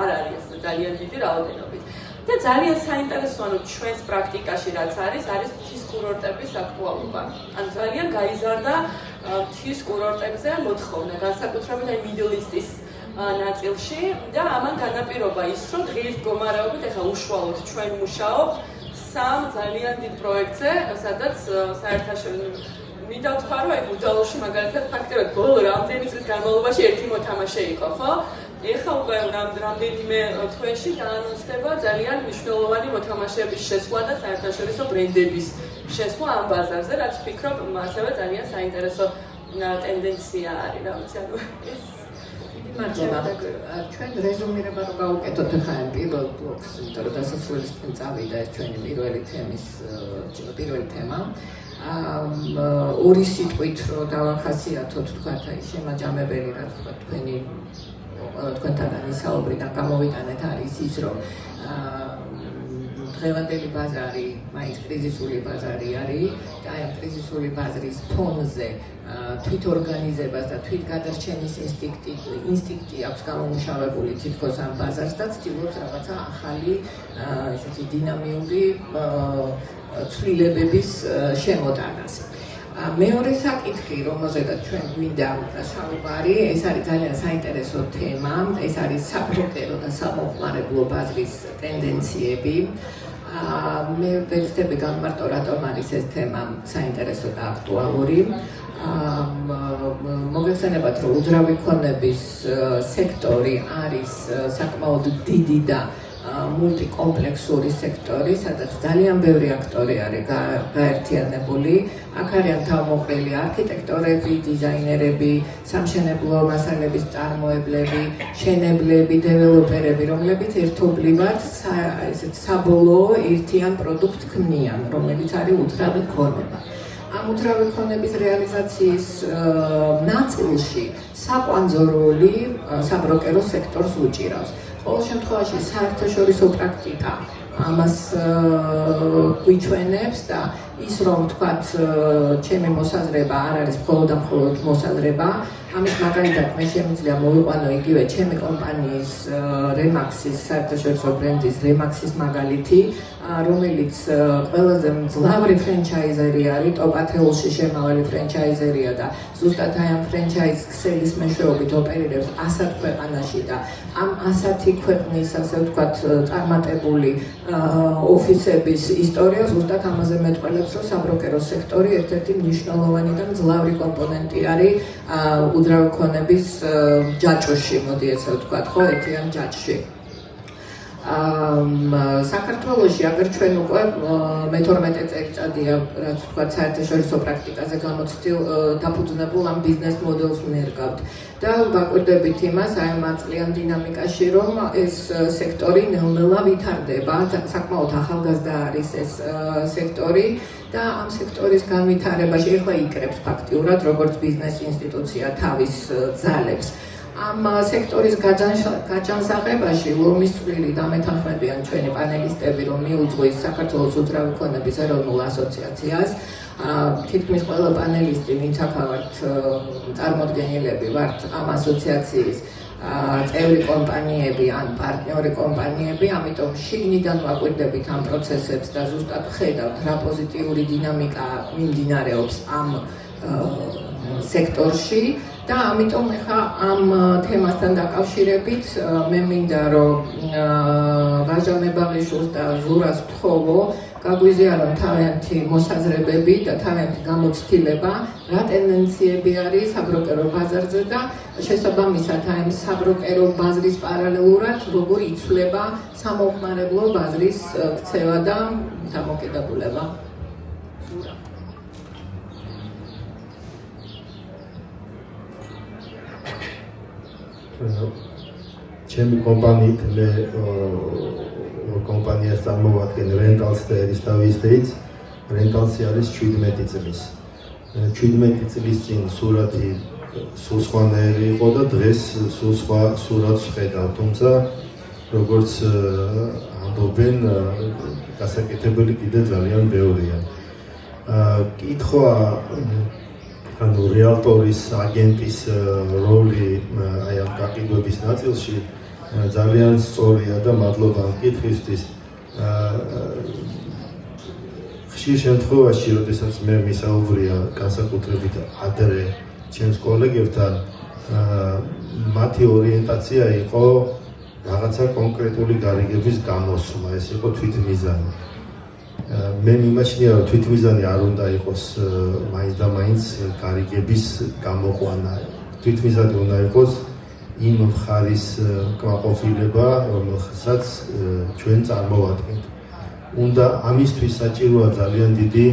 არ არის ძალიან დიდი რაოდენობით. და ძალიან საინტერესოა, რომ ჩვენს პრაქტიკაში რაც არის მთის კურორტების აქტუალობა. ან ძალიან გაიზარდა მთის კურორტებზე მოთხოვნა, განსაკუთრებით აი Middle East-ის ნაწილში და ამან განაპირობა ის, რომ დღის მდგომარეობით ახლა უშუალოდ ჩვენ მუშაობთ სამ ძალიან დიდ პროექტზე, სადაც საერთაშორისო მინდა ვთქვა, რომ აი გუდაულში მაგალითად ფაქტობრივად ბოლო რამდენი წლის განმავლობაში ერთი მოთამაშე იყო, ხო? ეხლა უკვე რამდენიმე თვეში დაანონსდება ძალიან მნიშვნელოვანი მოთამაშეების შესვლა და საერთაშორისო ბრენდების შესვლა ამ ბაზარზე, რაც ვფიქრობ, ასევე ძალიან საინტერესო ტენდენცია არის, რა ვიცი, ანუ ეს მადლობა. ჩვენ რეზუმირება რო გავუკეთოთ ახლა ამ პირველ ბლოკს, იმიტომ რომ დასასრულისკენ წავიდა ეს ჩვენი პირველი თემა. ორი სიტყვით რო დავახასიათოთ, თქვათ, აი შემაჯამებელი, რაც თქვათ თქვენი თქვენთან ისაუბრიდან გამოვიტანეთ არის ის, რომ დღევანდელი ბაზარი, მაინც კრიზისული ბაზარი არის და აი ამ კრიზისული ბაზრის ფონზე თვითორგანიზებას და თვითგადარჩენის ინსტინქტი აქვს გამომუშავებული თითქოს ამ ბაზარს და ცდილობს რაღაცა ახალი ესეთი დინამიური ცვლილებების შემოტანას. მეორე საკითხი, რომელზედაც ჩვენ გვინდა საუბარი, ეს არის ძალიან საინტერესო თემა, ეს არის საბროკერო და სამოხმარებლო ბაზრის ტენდენციები. მე ვეცდები გამარტო რატომ არის ეს თემა საინტერესო და აქტუალური. მოგეხსენებათ, რომ უძრავი ქონების სექტორი არის საკმაოდ დიდი და მულტიკომპლექსური სექტორი, სადაც ძალიან ბევრი აქტორი არის გაერთიანებული. აქ არიან თავმოყრილი არქიტექტორები, დიზაინერები, სამშენებლო მასალების წარმოებლები, მშენებლები, დეველოპერები, რომლებიც ერთობლივად ესეთ საბოლოო ერთიან პროდუქტს ქმნიან, რომელიც არის უძრავი ქონება. ამ უძრავი ქონების რეალიზაციის ნაწილში საყვანძო როლი საბროკერო სექტორს უჭირავს. ყოველ შემთხვევაში საერთაშორისო პრაქტიკა ამას გვიჩვენებს და ის რომ თქვათ ჩემი მოსაზრება არ არის მხოლოდ და მხოლოდ მოსაზრება, ამის მაგალითად მე შემიძლია მოვიყვანო იგივე ჩემი კომპანიის რემაქსის საერთაშორისო ბრენდის რემაქსის მაგალითი, რომელიც ყველაზე მძლავრი ფრენჩაიზერი არის, ტოპ-10-ში შემავალი ფრენჩაიზერია და ზუსტად აი ამ ფრენჩაიზ ქსელის მეშვეობით ოპერირებს 100 ქვეყანაში და ამ 100 ქვეყნის ასე ვთქვათ წარმატებული ოფისების ისტორია ზუსტად ამაზე მეტყველებს, რომ საბროკერო სექტორი ერთ-ერთი მნიშვნელოვანი და მძლავრი კომპონენტი არის უძრავი ქონების ჯაჭვში, მოდი ესე ვთქვათ, ხო, ერთიან ჯაჭვში. საქართველოში, აგერ ჩვენ უკვე მე-12 წელიწადია, რაც ვთქვათ, საერთაშორისო პრაქტიკაზე გამოცდილ დაფუძნებულ ამ ბიზნეს მოდელს ვნერგავთ. და ვაკვირდებით იმას, აი ამ წლიან დინამიკაში, რომ ეს სექტორი ნელ-ნელა ვითარდება, საკმაოდ ახალგაზრდა არის ეს სექტორი და ამ სექტორის განვითარებაში ეხლა იკრებს ფაქტიურად, როგორც ბიზნეს ინსტიტუცია თავის ძალებს. ამ სექტორის გაჯანსაღებაში ლომის წვლილი დამეთანხმებიან ჩვენი პანელისტები, რომ მიუძღვის საქართველოს უძრავი ქონების ეროვნულ ასოციაციას. თითქმის ყველა პანელისტი, ვინც აქ ვართ წარმოდგენილები, ვართ ამ ასოციაციის წევრი კომპანიები ან პარტნიორი კომპანიები, ამიტომ შიგნიდან ვაკვირდებით ამ პროცესებს და ზუსტად ხედავთ, რა პოზიტიური დინამიკა მიმდინარეობს ამ სექტორში. და ამიტომ ახლა ამ თემასთან დაკავშირებით მე მინდა რომ ვაჟა მებაღიშვილს და ზურას ვთხოვო გაგვიზიარონ თავიანთი მოსაზრებები და თავიანთი გამოცდილება, რა ტენდენციები არის საბროკერო ბაზარზე და შესაბამისად ამ საბროკერო ბაზრის პარალელურად როგორ იცვლება სამოხმარებლო ბაზრის ქცევა და დამოკიდებულება. ზურა. ჩემი კომპანიით მე კომპანიას წარმოვადგენ რენტალს და ერისთავის დეიც. რენტალსი არის 17 წლის. 17 წლის წინ სურათი სულ სხვანაირი იყო და დღეს სულ სხვა სურათს ხედავ. თუმცა როგორც ამბობენ, გასაკეთებელი კიდე ძალიან ბევრია. კითხვა ანუ რეალტორის აგენტის როლი აი ამ გაყიდვების ნაწილში ძალიან სწორია და მადლობა ამ კითხვისთვის. ხშირ შემთხვევაში, როდესაც მე მისაუბრია განსაკუთრებით ადრე ჩემს კოლეგებთან, მათი ორიენტაცია იყო რაღაცა კონკრეტული გარიგების გამოსვლა, ეს იყო თვითმიზანი. მე მიმაჩნია, რომ თვითმიზანი არ უნდა იყოს მაინც და მაინც გარიგების გამოყვანა. თვითმიზანი უნდა იყოს იმ მხარის კმაყოფილება, რომელსაც ჩვენ წარმოვადგენთ. უნდა ამისთვის საჭიროა ძალიან დიდი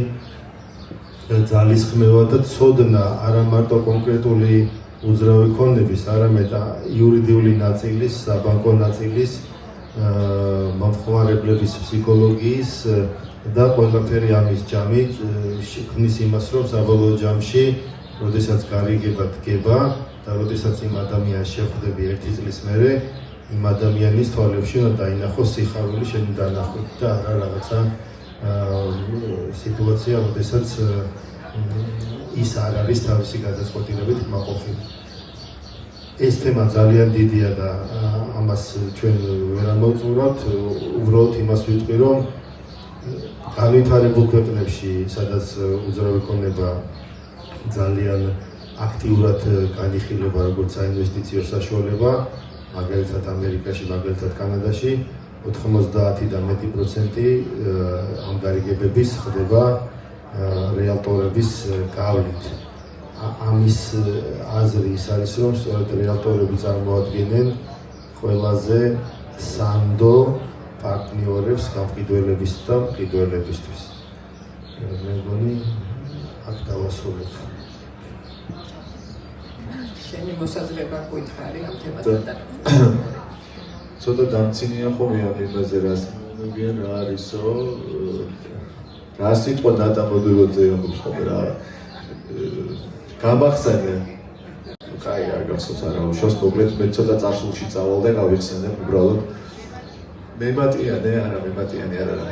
ძალისხმევა და ცოდნა, არა მარტო კონკრეტული უძრავი ქონების, არამედ იურიდიული ნაწილის, საბანკო ნაწილის, მომხმარებლების ფსიქოლოგიის და ყველაფერი ამის ჯამით ქმნის იმას, რომ საბოლოო ჯამში, როდესაც გარიგება დგება და როდესაც იმ ადამიანს შეხვდები 1 წლის მერე, იმ ადამიანის თვალებში უნდა დაინახოს სიხარული შენი დანახვით და არა რაღაცა სიტუაცია, როდესაც ის არ არის თავისი გადაწყვეტილებით კმაყოფილი. ეს თემა ძალიან დიდია და ამას ჩვენ ვერ ამოვწურავთ, უბრალოდ იმას ვიტყვი, რომ განვითარებულ ქვეყნებში, სადაც უძრავი ქონება ძალიან აქტიურად განიხილება როგორც საინვესტიციო საშუალება, მაგალითად ამერიკაში, მაგალითად კანადაში 90 და მეტი პროცენტი ამ გარიგებების ხდება რეალტორების გავლით. ამის აზრი ის არის, რომ სწორედ რეალტორები წარმოადგენენ ყველაზე სანდო პარტნიორებს გამყიდველების და მყიდველებისთვის. მე მგონი აქ დავასრულებ. შენი მოსაზრება გითხარი ამ თემასთან და ცოტა დამცინია ხოლმე ამ იმაზე, რას მოგიან რა არისო, რა სიტყვა დატამოდებოძე ამბობს ხოლმე რა გამახსენე. კაი, არ გახსოვს არა უშავს, მოკლედ მე ცოტა წარსულში წავალ და გავიხსენებ უბრალოდ. მემატიანე არა.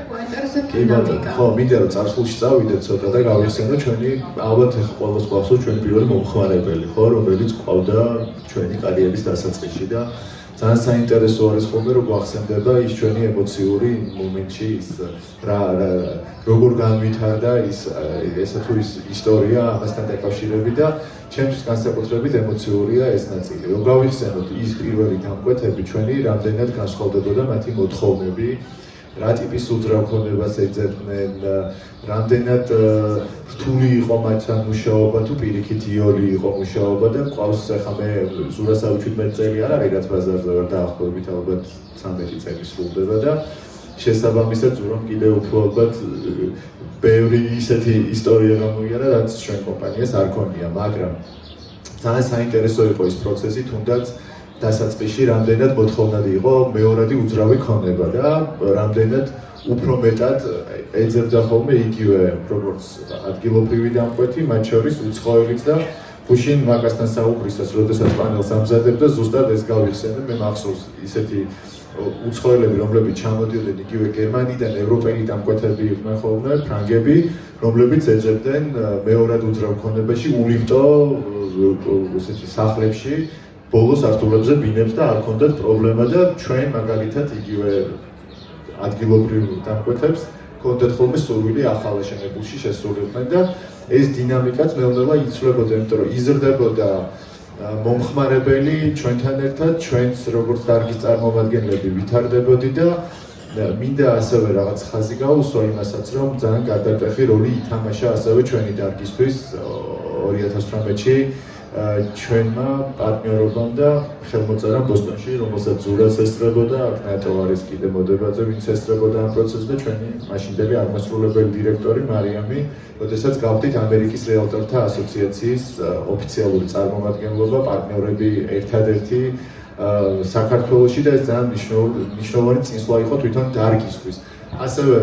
გვაინტერესებს დინამიკა. ხო, მინდა რომ წარსულში წავიდეთ ცოტა და გავიხსენო ჩვენი ალბათ ყოველს გვახსოვს ჩვენი პირველი მომხმარებელი, ხო, რომელიც ყავდა ჩვენი კარიერის დასაწყისში და ძალიან საინტერესო არის ხოლმე რომ გვახსენდება ის ჩვენი ემოციური მომენტში ის რა როგორ განვითარდა ესა თუ ის ისტორია ამასთან დაკავშირებით და ჩემთვის განსაკუთრებით ემოციურია ეს ნაწილი. რომ გავიხსენოთ ის პირველი დამკვეთები ჩვენი რამდენად განსხვავდებოდა მათი მოთხოვნები, რა ტიპის უძრავ ქონებას ეძებდნენ, რამდენად რთული იყო მათთან მუშაობა თუ პირიქით იოლი იყო მუშაობა და ყავს ახლა მე ზურასავი 17 წელი არ არის რაც ბაზარზე ვარ დაახლოებით ალბათ 13 წელი სრულდება და შესაბამისად ზურამ კიდევ უფრო ალბათ ბევრი ისეთი ისტორია გამოიარა რაც ჩვენ კომპანიას არ ქონია, მაგრამ ძალიან საინტერესო იყო ის პროცესი, თუნდაც დასაწყისში რამდენად მოთხოვნადი იყო მეორადი უძრავი ქონება და რამდენად უფრო მეტად ეძებდა ხოლმე იგივე როგორც ადგილობრივი დამკვეთი, მათ შორის უცხოელიც და გუშინ მაგასთან საუბრისას, როდესაც პანელს ამზადებდა, ზუსტად ეს გავიხსენე, მე მახსოვს ისეთი უცხოელები, რომლებიც ჩამოდიოდნენ იგივე გერმანიდან, ევროპელი დამკვეთები იყვნენ ხოლმე, ფრანგები, რომლებიც ეძებდნენ მეორად უძრავ ქონებაში ულიფტო ესეთი სახლებში ბოლო სართულებზე ბინებს და არ ქონდათ პრობლემა და ჩვენ მაგალითად იგივე ადგილობრივ დამკვეთებს ქონდათ ხოლმე სურვილი ახალ შენობებში შესულიყვნენ და ეს დინამიკაც მეუბნება იცვლებოდა, იმიტომ რომ იზრდებოდა მომხმარებელი ჩვენთან ერთად, ჩვენც როგორც დარგის წარმომადგენლები ვითარდებოდი და მინდა ასევე რაღაც ხაზი გაუსვა იმასაც, რომ ძალიან გარდატეხი როლი ითამაშა ასევე ჩვენი დარგისთვის 2018-ში ჩვენმა პარტნიორობამ და ხელმოწერამ ბოსტონში, რომელსაც ზურაც ესწრებოდა, აქ ნატო არის კიდე მოდებაზე, ვინც ესწრებოდა ამ პროცესს და ჩვენი მაშინდელი აღმასრულებელი დირექტორი მარიამი, როდესაც გავხდით ამერიკის რეალტორთა ასოციაციის ოფიციალური წარმომადგენლობა, პარტნიორები ერთადერთი საქართველოში და ეს ძალიან მნიშვნელოვანი წინსვლა იყო თვითონ დარგისთვის. ასევე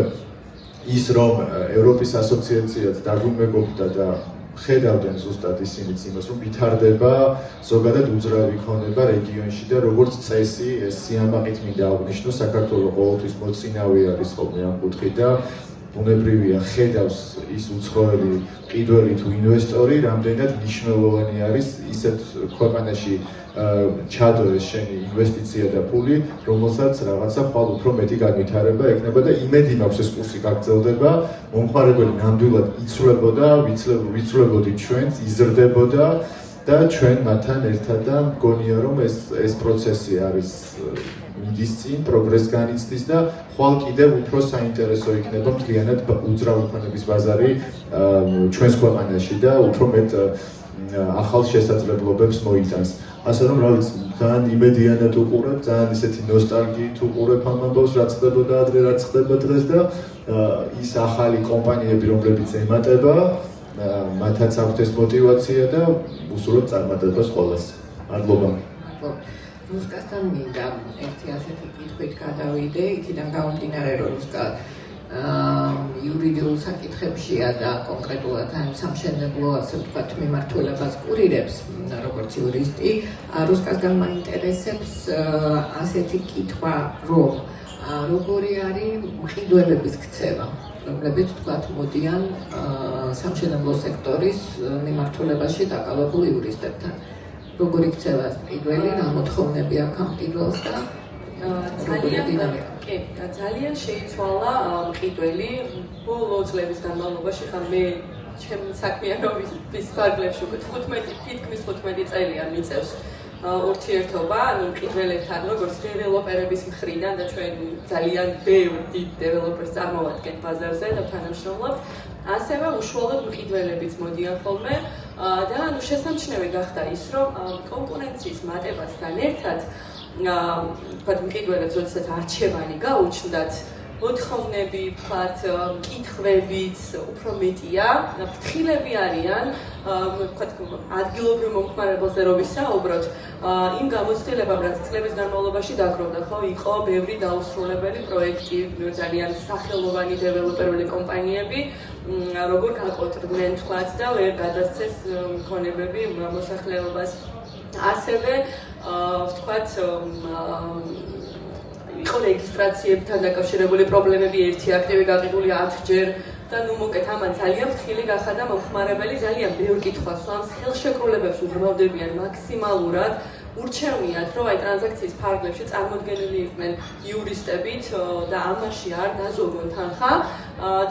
ის რომ ევროპის ასოციაციაც დაგვიმეგობრდა და ხედავდნენ ზუსტად ისინიც იმას, რომ ვითარდება ზოგადად უძრავი ქონება რეგიონში და როგორც წესი, ეს სიამაყით მინდა აღნიშნო, საქართველოს ყოველთვის მოწინავე არის ხოლმე ამ კუთხით და ბუნებრივია ხედავს ის უცხოელი მყიდველი თუ ინვესტორი, რამდენად მნიშვნელოვანი არის ისეთ ქვეყანაში ჩადო ეს შენი ინვესტიცია და ფული, რომელსაც რაღაცა ხვალ უფრო მეტი განვითარება ექნება და იმედი მაქვს ეს კურსი გაგრძელდება, მომხმარებელი ნამდვილად იცვლებოდა, ვიცვლებოდი ჩვენს, იზრდებოდა და ჩვენ მათთან ერთად და მგონია რომ ეს პროცესი არის მიდის წინ, პროგრესს განიცდის და ხვალ კიდევ უფრო საინტერესო იქნება მთლიანად უძრავი ქონების ბაზარი ჩვენს ქვეყანაში და უფრო მეტ ახალ შესაძლებლობებს მოიტანს. ასე რომ რა ვიცი, ძალიან იმედიანად უყურებ, ძალიან ისეთი ნოსტალგიით უყურებ ამ ამბავს, რაც ხდებოდა ადრე, რაც ხდება დღეს და ის ახალი კომპანიები, რომლებიც ემატება, მათაც აქვთ ეს мотиваცია და უსურვებთ წარმატებას ყველას. მადლობა. რუსკასთან მინდა ერთი ასეთი კითხვით გადავიდე, იქიდან გამომდინარე, რომ რუსკა იურიდიულ საკითხებშია და კონკრეტულად ამ სამშენებლო, ასე ვთქვათ, მიმართულებას კურირებს, როგორც იურისტი. რუსკასგან მაინტერესებს ასეთი კითხვა, რომ როგორი არის მყიდველების ქცევა, რომლებიც ვთქვათ მოდიან სამშენებლო სექტორის მიმართულებაში დაკავებულ იურისტებთან. როგორი ქცევა მყიდველი, რა მოთხოვნები აქვს ამ მყიდველს და ძალიან შეიცვალა მყიდველი ბოლო წლების განმავლობაში. ხა მე ჩემი საქმიანობის ფარგლებში უკვე 15 წელია მიწევს ურთიერთობა მყიდველებთან, როგორც დეველოპერების მხრიდან და ჩვენ ძალიან ბევრ დიდ დეველოპერს წარმოვადგენთ ბაზარზე და თანამშრომლობთ. ასევე უშუალოდ მყიდველებიც მოდიან ხოლმე და შესამჩნევი გახდა ის, რომ კონკურენციის მატებასთან ერთად ვთქვათ, მყიდველებს როდესაც არჩევანი გაუჩნდათ, მოთხოვნები, ვთქვათ, კითხვებიც უფრო მეტია, ფრთხილები არიან, ვთქვათ, ადგილობრივ მომხმარებელზე რო ვისაუბროთ, იმ გამოცდილებამ, რაც წლების განმავლობაში დაგროვდა, ხო, იყო ბევრი დაუსრულებელი პროექტი, ძალიან სახელოვანი დეველოპერული კომპანიები, როგორ გაკოტრდნენ, ვთქვათ, და ვერ გადასცეს მქონებები მოსახლეობას. ასევე ვთქვათ, იყო რეგისტრაციებთან დაკავშირებული პრობლემები, ერთი აქტივი გაყიდული 10-ჯერ და ნუ მოკეთ ამან ძალიან ფრთხილი გახადა მომხმარებელი, ძალიან ბევრ კითხვას სვამს, ხელშეკრულებებს უგროვდებიან მაქსიმალურად. ურჩევნიათ, რომ აი ტრანზაქციის ფარგლებში წარმოდგენილი იყვნენ იურისტებით და ამაში არ დაზოგონ თანხა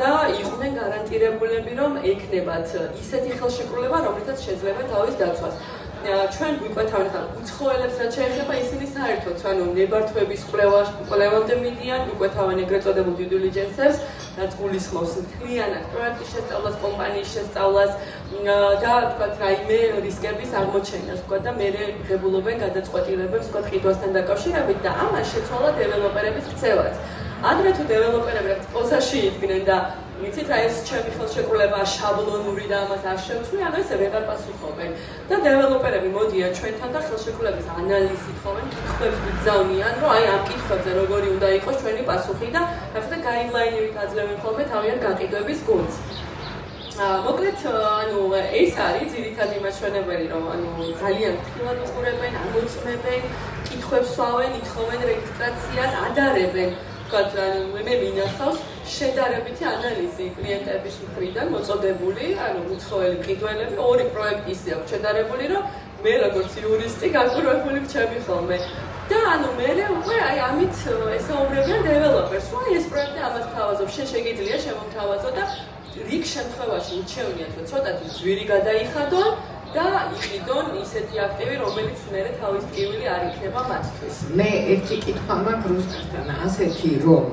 და იყვნენ გარანტირებულები, რომ ექნებათ ისეთი ხელშეკრულება, რომლითაც შეძლება თავის დაცვას. ჩვენ გვიკვეთავენ ხა უცხოელებს რაც შეეხება ისინი საერთოდ ანუ ნებართვების კვლევამდე მიდიან, გვიკვეთავენ ეგრეთ წოდებულ due diligence-ებს, რაც გულისხმობს მთლიანად პროექტის შესწავლას, კომპანიის შესწავლას და თქვათ რაიმე რისკების აღმოჩენას, თქვათ და მე ღებულობენ გადაწყვეტილებებს, თქვათ ყიდვასთან დაკავშირებით და ამას შეცვალა დეველოპერების ქცევაც. ადრე თუ დეველოპერები რაც პოზაში იდგნენ და ვიცით რა ეს ჩემი ხელშეკრულება შაბლონური და ამას არ შევცვლი, ანუ ესე ვეღარ პასუხობენ. და დეველოპერები მოდიან ჩვენთან და ხელშეკრულების ანალიზით ხოვენ, კითხვებს გძავნიან, რომ აი ამ კითხვებზე როგორი უნდა იყოს ჩვენი პასუხი და ახლა გაიდლაინებით აძლევენ ხოლმე თავიანთ გაყიდვების გუნდს. მოკლედ, ანუ ეს არის ძირითადი მაჩვენებელი, რომ ანუ ძალიან ფრთხილად უყურებენ, ამოწმებენ, კითხვებს სვავენ, ითხოვენ რეგისტრაციას, ადარებენ. მე მინახავს შედარებითი ანალიზი კლიენტების მხრიდან მოწოდებული, ანუ უცხოელი მყიდველები, ორი პროექტი ისე აქვს შედარებული, რომ მე როგორც იურისტი გაგურებული ვჩები ხოლმე. და ანუ მე უკვე აი ამით ესაუბრებიან დეველოპერს, რომ ეს პროექტი ამას თავაზობ, შეგიძლია შემომთავაზო და რიგ შემთხვევაში უჩევნიათ, რომ ცოტათი ძვირი გადაიხადონ და იყიდონ ისეთი აქტივი, რომელიც მერე თავის ტკივილი არ იქნება მათთვის. მე ერთი კითხვა მაქვს რუსკასთან, ასეთი რომ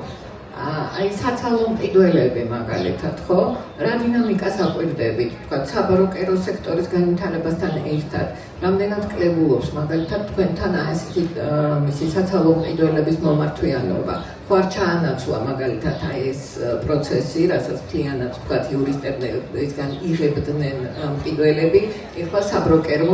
აი საცალო მყიდველები მაგალითად, ხო? რა დინამიკას აკვირდებით, თქვათ, საბროკერო სექტორის განვითარებასთან ერთად, რამდენად კლებულობს მაგალითად თქვენთან ასეთი მისი საცალო მყიდველების მომართვიანობა? ხო არ ჩაანაცვლა მაგალითად აი ეს პროცესი, რასაც მთლიანად თქვათ იურისტებისგან იღებდნენ მყიდველები, ეხლა საბროკერო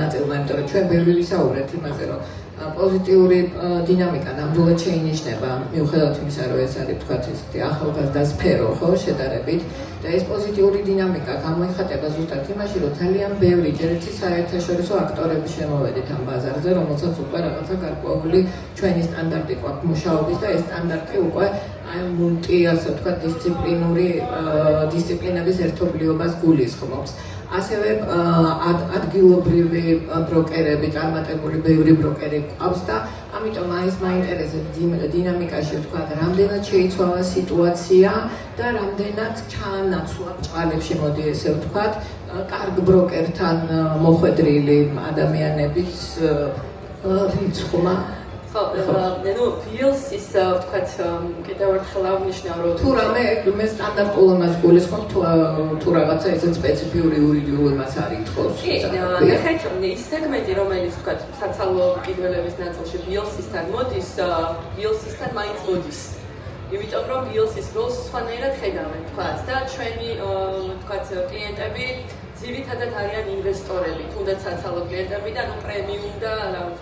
ნაწილმა, იმიტომ რომ ჩვენ ბევრი ვისაუბრეთ იმაზე, რომ პოზიტიური დინამიკა ნამდვილად შეინიშნება, მიუხედავად იმისა, რომ ეს არის თქვათ ესეთი ახალგაზრდა სფერო, ხო, შედარებით და ეს პოზიტიური დინამიკა გამოიხატება ზუსტად იმაში, რომ ძალიან ბევრი ჯერეთი საერთაშორისო აქტორები შემოვედით ამ ბაზარზე, რომელსაც უკვე რაღაცა გარკვეული ჩვენი სტანდარტი გვაქვს მუშაობის და ეს სტანდარტი უკვე აი მულტი, ასე ვთქვათ, დისციპლინების ერთობლიობას გულისხმობს. ასევე ადგილობრივი ბროკერები, წარმატებული ბევრი brokeri ყავს და ამიტომ ის მაინტერესებს დინამიკაში ვთქვათ, რამდენად შეიცვალა სიტუაცია და რამდენად ჩაანაცვლა ბჭყალებში, მოდი ესე ვთქვათ, კარგ ბროკერთან მოხვედრილი ადამიანების რიცხვმა. ხო, ნუ VLC-ის ვთქვათ, კიდევ ერთხელ აღნიშნავ, რომ თუ რამე მე სტანდარტულ ამას გულისხმობ, თუ რაღაცა ისეთ სპეციფიური იურიდიულ ამას არ ითხოვს. ნახეთ, ის სეგმენტი, რომელიც ვთქვათ, საცალო მყიდველების ნაწილში VLC-ისთან მოდის, VLC-ისთან მაინც მოდის. იმიტომ რომ BLC-ის როლს სხვანაირად ხედავენ, თქვათ და ჩვენი თქვათ კლიენტები ძირითადად არიან ინვესტორები, თუნდაც საცალო კლიენტები და პრემიუმ და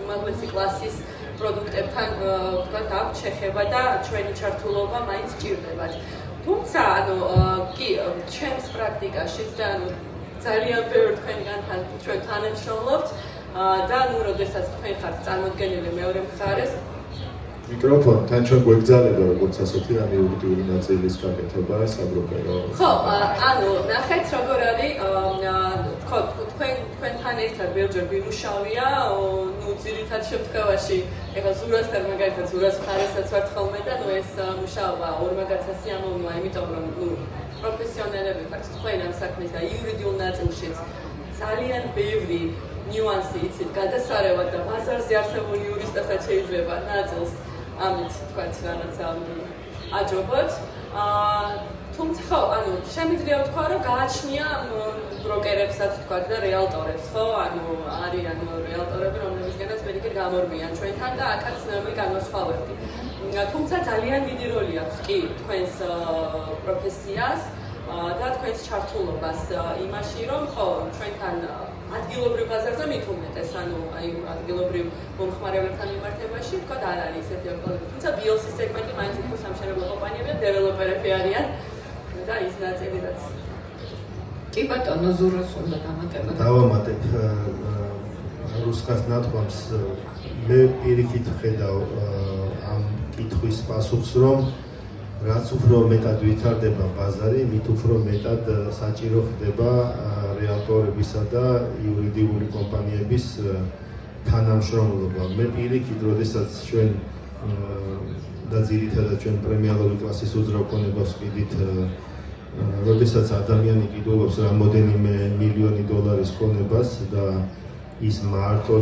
უმაღლესი კლასის პროდუქტებთან თქვათ აქვს შეხება და ჩვენი ჩართულობა მაინც ჭირდებათ. თუმცა კი ჩემს პრაქტიკაშიც და ძალიან ბევრ თქვენგანთან ჩვენ თანამშრომლობთ და როდესაც თქვენ ხართ წარმოდგენილი მეორე მხარეს მიკროფონი თან ჩვენ გვეგზავნება როგორც ასეთი ან იურიდიული ნაწილის გაკეთება საბროკერო. ხო, ნახეთ როგორ არის ხო თქვენთან ერთად ბევრჯერ ვიმუშავია, ძირითად შემთხვევაში ეხლა ზურასთან მაგალითად ზურას მხარესაც ვართ ხოლმე და ეს მუშაობა ორ მაგაცას ამოვნია, იმიტომ რომ პროფესიონალები ხართ თქვენ ამ საქმის და იურიდიულ ნაწილშიც ძალიან ბევრი ნიუანსი იცით გადასარევად და ბაზარზე არსებული იურისტასაც შეიძლება ნაწილს ამით თქვათ რაღაცა აჯობოთ. თუმცა ხო, შემიძლია ვთქვა, რომ გააჩნია ბროკერებსაც თქვათ და რეალტორებს, ხო? არიან რეალტორები, რომლებისგანაც მედიკერ გამორბიან ჩვენთან და აქაც ნამდვილ განვასხვავებდი. თუმცა ძალიან დიდი როლი აქვს კი თქვენს პროფესიას და თქვენს ჩართულობას იმაში, რომ ხო, ჩვენთან ადგილობრივ ბაზარზე მით უმეტეს, ადგილობრივ მომხმარებელთან მიმართებაში, თქვათ არ არის ესეთი აქტუალური. თუმცა BLC სეგმენტი მაინც უფრო სამშენებლო კომპანიები და დეველოპერები არიან და ის ნაწილიც. კი ბატონო, ზურას უნდა დამატება. დავამატებ რუსკას ნათქვამს, მე პირიქით ვხედავ ამ კითხვის პასუხს, რომ რაც უფრო მეტად ვითარდება ბაზარი, მით უფრო მეტად საჭირო ხდება რეალტორებისა და იურიდიული კომპანიების თანამშრომლობა. მე პირიქით, როდესაც ჩვენ და ძირითადად ჩვენ პრემიალური კლასის უძრავ ქონებას ვყიდით, როდესაც ადამიანი კიდულობს რამოდენიმე მილიონი დოლარის ქონებას და ის მარტო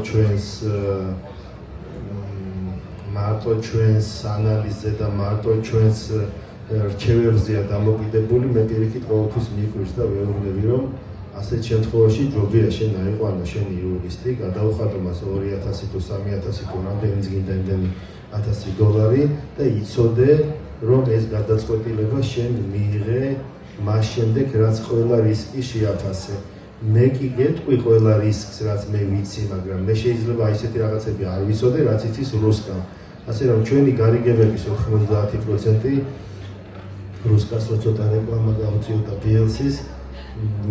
ჩვენს ანალიზზე და მარტო ჩვენს რჩევებზეა დამოკიდებული, მე პირიქით ყოველთვის მიგვირს და ვეუბნები, რომ ასეთ შემთხვევაში ჯობია შენ აიყვანო შენი იურისტი, გადაუხადო მას 2,000 თუ 3,000 თუ რამდენიც გინდა იმდენი 1000 დოლარი და იცოდე, რომ ეს გადაწყვეტილება შენ მიიღე მას შემდეგ, რაც ყველა რისკი შეაფასე. მე კი გეტყვი ყველა რისკს, რაც მე ვიცი, მაგრამ მე შეიძლება ისეთი რაღაცები არ ვიცოდე, რაც იცის რუსკა. ასე რომ ჩვენი გარიგებების 90% რუსკას ცოტა რეკლამა გავუწიოთ და BLC-ს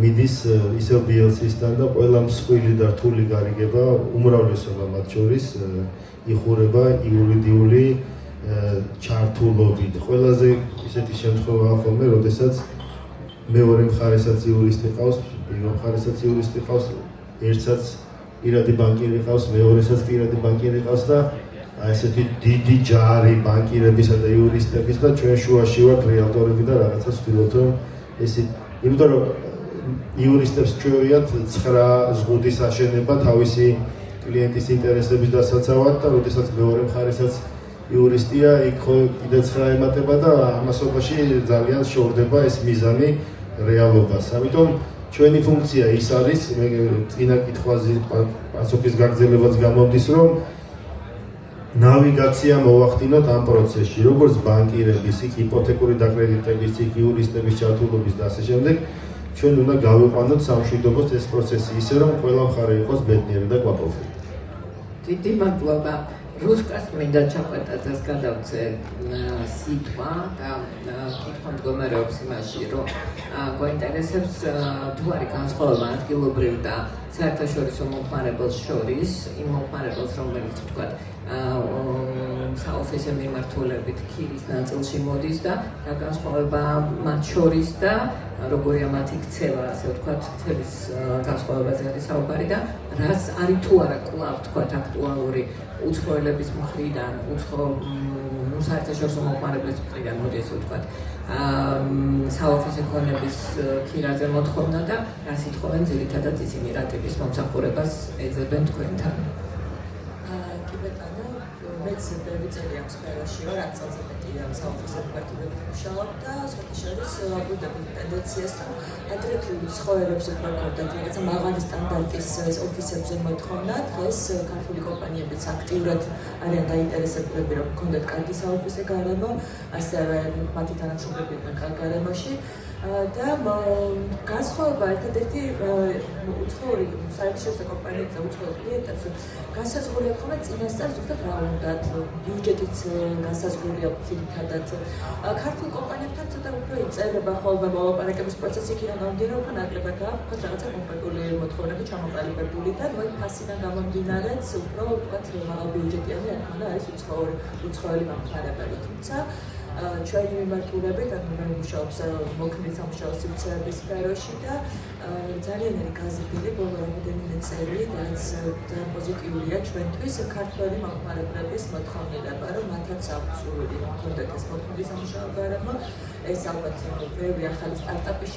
მიდის ისევ BLC-სთან და ყველა მსხვილი და რთული გარიგება უმრავლესობა მათ შორის იხურება იურიდიული ჩართულობით. ყველაზე ისეთი შემთხვევაა ხოლმე, როდესაც მეორე მხარესაც იურისტი ყავს, პირველ მხარესაც იურისტი ყავს, ერთსაც პირადი ბანკირი ყავს, მეორესაც პირადი ბანკირი ყავს და ესეთი დიდი ჯარი ბანკირებისა და იურისტების და ჩვენ შუაში ვართ რეალტორები და რაღაცას ვთქვით, რომ ესეთ, იმიტომ რომ იურისტებს ჩვევიათ 9 ზღუდის აშენება თავისი კლიენტის ინტერესების დასაცავად და როდესაც მეორე მხარესაც იურისტია, იქ კიდე 9 ემატება და ამასობაში ძალიან შორდება ეს მიზანი რეალობას. ამიტომ ჩვენი ფუნქცია ის არის, მე წინა კითხვაზე პასუხის გაგრძელებაც გამომდის, რომ ნავიგაცია მოვახდინოთ ამ პროცესში, როგორც ბანკირების, იქ იპოთეკური დაკრედიტების, იქ იურისტების ჩართულობის და ასე შემდეგ, ჩვენ უნდა გავიყვანოთ სამშვიდობოს ეს პროცესი, ისე რომ ყველა მხარე იყოს ბედნიერი და კვაპავი. დიდი მადლობა. რუსკას მინდა ჩაყვეტაძეს გადავწე სიტყვა და კითხვა მდგომარეობს იმაში, რომ გვაინტერესებს თუ არის განსხვავება ადგილობრივ და საერთაშორისო მომხმარებელს შორის, იმ მომხმარებელს, რომელიც თქვა საოფისე მიმართულებით ქირის ნაწილში მოდის და რა განსხვავება მათ შორის და როგორია მათი ქცევა, ასე ვთქვათ, ქცევის განსხვავებაზე არის საუბარი და რას არის თუ არა კვლავ თქვათ აქტუალური უცხოელების მხრიდან, საერთაშორისო მომხმარებლის მხრიდან მოდი ესე ვთქვათ, საოფისე ქონების ქირაზე მოთხოვნა და რას ითხოვენ ძირითადად ისინი რა ტიპის მომსახურებას ეძებენ თქვენთან. კი ბატონო, მეც ბევრი წელი აქვს სფეროში ვარ, 10 წელზე მეტია საოფისე მმართველობით მუშაობ და სხვათა შორის აგვიდებთ ტენდენციას, რომ ადრე თუ ცხოველებს უფრო გქონდათ რაღაცა მაღალი სტანდარტის ოფისებზე მოთხოვნა, დღეს ქართული კომპანიებიც აქტიურად არიან დაინტერესებულები, რომ გქონდათ კარგი საოფისე გარემო, ასევე მათი თანამშრომლები იყვნენ კარგ გარემოში. და განსხვავება ერთადერთი უცხოური საერთაშორისო კომპანიებზე უცხოურ კლიენტებს განსაზღვრულია ხოლმე წინასწარ ზუსტად რა უნდათ, ბიუჯეტიც განსაზღვრულია ძირითადად. ქართულ კომპანიებთან ცოტა უფრო იწერება ხოლმე მოლაპარაკების პროცესი იქიდან გამომდინარე, უფრო ნაკლებად აქვს რაღაცა კონკრეტული მოთხოვნები ჩამოყალიბებული და ნუ ფასიდან გამომდინარეც უფრო ვთქვათ მაღალ ბიუჯეტიანი რა თქმა უნდა არის უცხოელი მომხმარებელი. თუმცა ჩვენი მიმართულებით, ანუ მე ვმუშაობ მოქმედი სამუშაო სივრცეების სფეროში და ძალიან არის გაზრდილი ბოლო რამდენიმე წელი, რაც პოზიტიურია ჩვენთვის ქართველი მომხმარებლების მოთხოვნილება, რომ მათაც აქვს სურვილი რომ ჰქონდეთ ეს მოქმედი სამუშაო გარემო. ეს ალბათ ბევრი ახალი სტარტაპის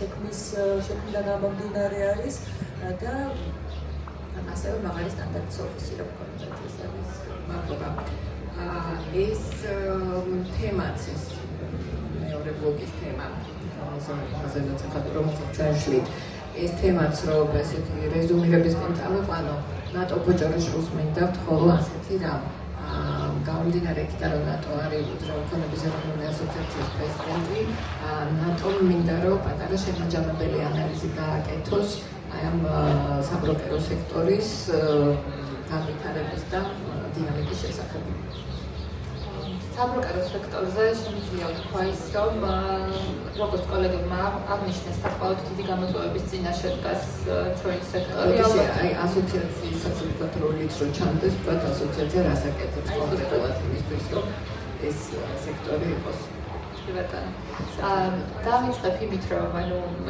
შექმნიდან გამომდინარე არის და ასევე მაღალი სტანდარტის ოფისი რომ ჰქონდეთ ეს არის მადლობა. ეს თემაც ეს მეორე ბლოგის თემა, რომელსაც ჩვენ ეს თემაც რომ ესეთი რეზუმირებისკენ წავიყვანო, ნატო ბოჭორიშვილს მინდა ხოლო ასეთი რამ. გამომდინარე იქიდან რომ ნატო არის უძრავი ქონების ეროვნული ასოციაციის პრეზიდენტი, ნატომ მინდა რომ პატარა შემაჯამებელი ანალიზი გააკეთოს ამ საბროკერო სექტორის განვითარების და დინამიკის შესახებ. საბროკერო სექტორზე შემიძლია ვთქვა ის, რომ როგორც კოლეგებმა აღნიშნეს, საკმაოდ დიდი გამოწვევების წინაშე დგას ჩვენი სექტორი. აი ასოციაციის საკუთარ როლიც რო ჩანდეს, ვთქვათ ასოციაცია რას აკეთებს კონკრეტულად იმისთვის, რომ ეს სექტორი იყოს. დავიწყებ იმით, რომ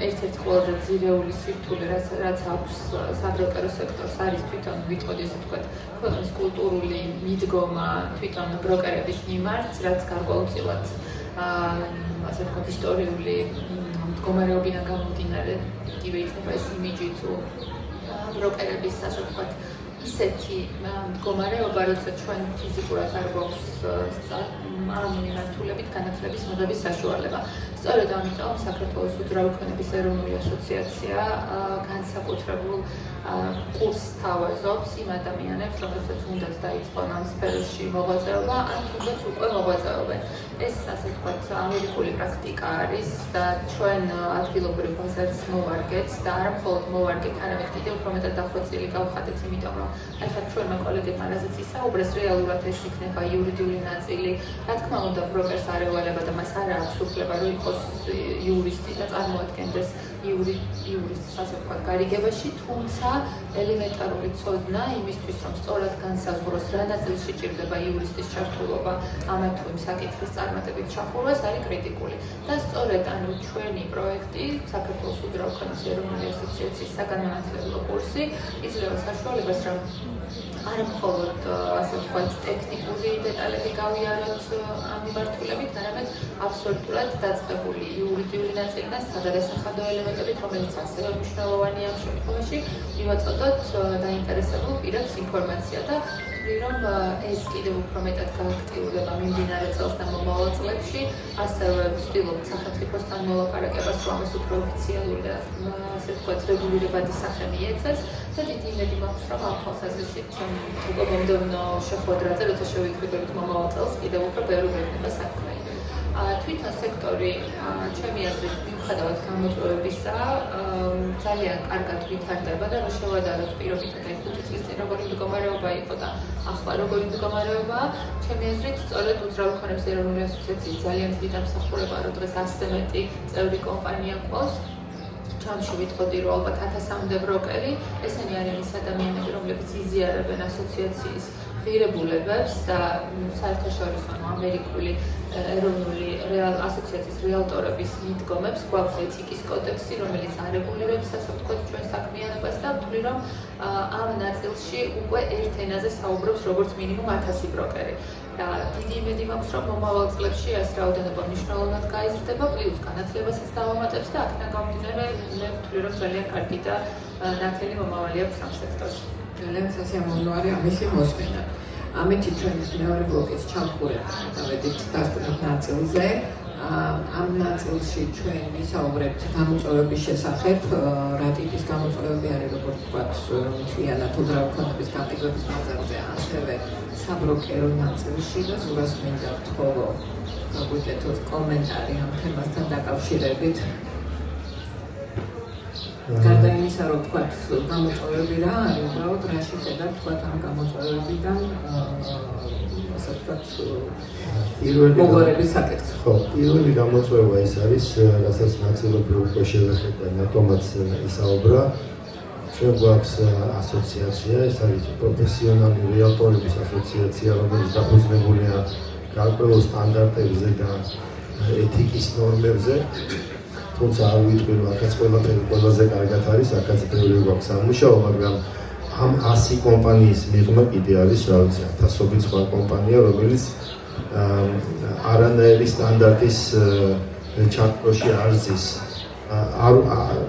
ერთ-ერთი ყველაზე ძირეული სირთულე, რაც აქვს საბროკერო სექტორს, არის თვითონ ვიტყოდი ესე ვთქვათ, ქვეყნის კულტურული მიდგომა თვითონ ბროკერების მიმართ, რაც გარკვეულწილად ასე ვთქვათ, ისტორიული მდგომარეობიდან გამომდინარე, იგივე იქნება ეს იმიჯი თუ ბროკერების ასე ვთქვათ, ისეთი მდგომარეობა, როცა ჩვენ ფიზიკურად არ გვაქვს ამ მიმართულებით განათლების მიღების საშუალება. სწორედ ამიტომ საქართველოს უძრავი ქონების ეროვნული ასოციაცია განსაკუთრებულ კურსს თავაზობს იმ ადამიანებს, რომლებსაც უნდათ დაიწყონ ამ სფეროში მოღვაწეობა, ან თუნდაც უკვე მოღვაწეობენ. ეს ასე ვთქვათ, ამერიკული პრაქტიკა არის და ჩვენ ადგილობრივ ბაზარს მოვარგეთ და არა მხოლოდ მოვარგეთ, არამედ კიდევ უფრო მეტად დახვეწილი გავხადეთ, იმიტომ რომ ახლა ჩვენმა კოლეგებმა რაზეც ისაუბრეს, რეალურად ეს იქნება იურიდიული ნაწილი. რა თქმა უნდა, ბროკერს არ ევალება და მას არ აქვს უფლება, რომ იყოს იურისტი და წარმოადგენდეს იურისტის ასე ვთქვათ გარიგებაში, თუმცა ელემენტარული ცოდნა იმისთვის, რომ სწორად განსაზღვროს, რა ნაწილში ჭირდება იურისტის ჩართულობა ამა თუ იმ საკითხის წარმატებით ჩახურვას, არის კრიტიკული. და სწორედ ჩვენი პროექტი, საქართველოს უძრავი ქონის ეროვნული ასოციაციის საგანმანათლებლო კურსი იძლევა საშუალებას, რომ არა მხოლოდ ასე ვთქვათ, ტექნიკური დეტალები გავიაროთ ამ მიმართულებით, არამედ აბსოლუტურად დაწყებული იურიდიული ნაწილი და საგადასახადო ელემენტებით, რომელიც ასევე მნიშვნელოვანია ამ შემთხვევაში, მივაწოდოთ დაინტერესებულ პირებს ინფორმაცია და რომ ეს კიდევ უფრო მეტად გააქტიურდება მიმდინარე წელს და მომავალ წლებში, ასევე ვცდილობთ სახელმწიფოსთან მოლაპარაკებას, რომ ამას უფრო ოფიციალური და ასე ვთქვათ, რეგულირებადი სახე მიეცეს და დიდი იმედი მაქვს, რომ ამ თვალსაზრისით უკვე მომდევნო შეხვედრაზე, როცა შევიკრიბებით მომავალ წელს, კიდევ უფრო ბევრი გვექნება საქმე. თვითონ სექტორი, ჩემი აზრით, მიუხედავად გამოწვევებისა, ძალიან კარგად ვითარდება და რო შევადაროთ პირობითად 5 წლის წინ როგორი მდგომარეობა იყო და ახლა როგორი მდგომარეობაა, ჩემი აზრით, სწორედ უძრავი ქონების ეროვნული ასოციაციის ძალიან დიდი დამსახურებაა, რომ დღეს 100-ზე მეტი წევრი კომპანია ყავს. ჩამში ვიტყოდი, რომ ალბათ 1000-მდე ბროკერი, ესენი არიან ის ადამიანები, რომლებიც იზიარებენ ასოციაციის ღირებულებებს და საერთაშორისო ამერიკული ეროვნული ასოციაციის რეალტორების მიდგომებს, გვაქვს ეთიკის კოდექსი, რომელიც არეგულირებს ასე ვთქვათ ჩვენ საქმიანობას და ვთვლი, რომ ამ ნაწილში უკვე ერთ ენაზე საუბრობს როგორც მინიმუმ 1000 ბროკერი. და დიდი იმედი მაქვს, რომ მომავალ წლებში ეს რაოდენობა მნიშვნელოვნად გაიზრდება, პლუს განათლებასაც დავამატებს და აქედან გამომდინარე, მე ვთვლი, რომ ძალიან კარგი და ნათელი მომავალი აქვს ამ სექტორში. ძალიან სასიამოვნო არის ამისი მოსმენა. ამით ჩვენის მეორე ბლოკის ჩამხურება დავედით დასწრებულ ნაწილზე. ამ ნაწილში ჩვენ ვისაუბრებთ გამოწვევების შესახებ, რა ტიპის გამოწვევები არის, როგორც ვთქვათ, მთლიანად უძრავი ქონების გამტკიცების მიზანზე, ასევე საბროკერო ნაწილში და ზურას მინდა ვთხოვო გაგვიკეთოთ კომენტარი ამ თემასთან დაკავშირებით. გარდა იმისა, რომ ვთქვათ, გამოწვევები რა არის, უბრალოდ რაში ხედავთ ვთქვათ ამ გამოწვევებიდან, ასე ვთქვათ, მოგვარების საკითხი. ხო, პირველი გამოწვევა ის არის, რასაც ნაწილობრივ უკვე შევეხეთ და ნატომაც ისაუბრა. ჩვენ გვაქვს ასოციაცია, ეს არის პროფესიონალური რეალტორების ასოციაცია, რომელიც დაფუძნებულია გარკვეულ სტანდარტებზე და ეთიკის ნორმებზე. თუმცა არ ვიტყვი, რომ აქაც ყველაფერი ყველაზე კარგად არის, აქაც ბევრი გვაქვს სამუშაო, მაგრამ ამ 100 კომპანიის მიღმა კიდე არის, რა ვიცი, ათასობით სხვა კომპანია, რომელიც არანაირი სტანდარტის ჩარკვაში არ ზის.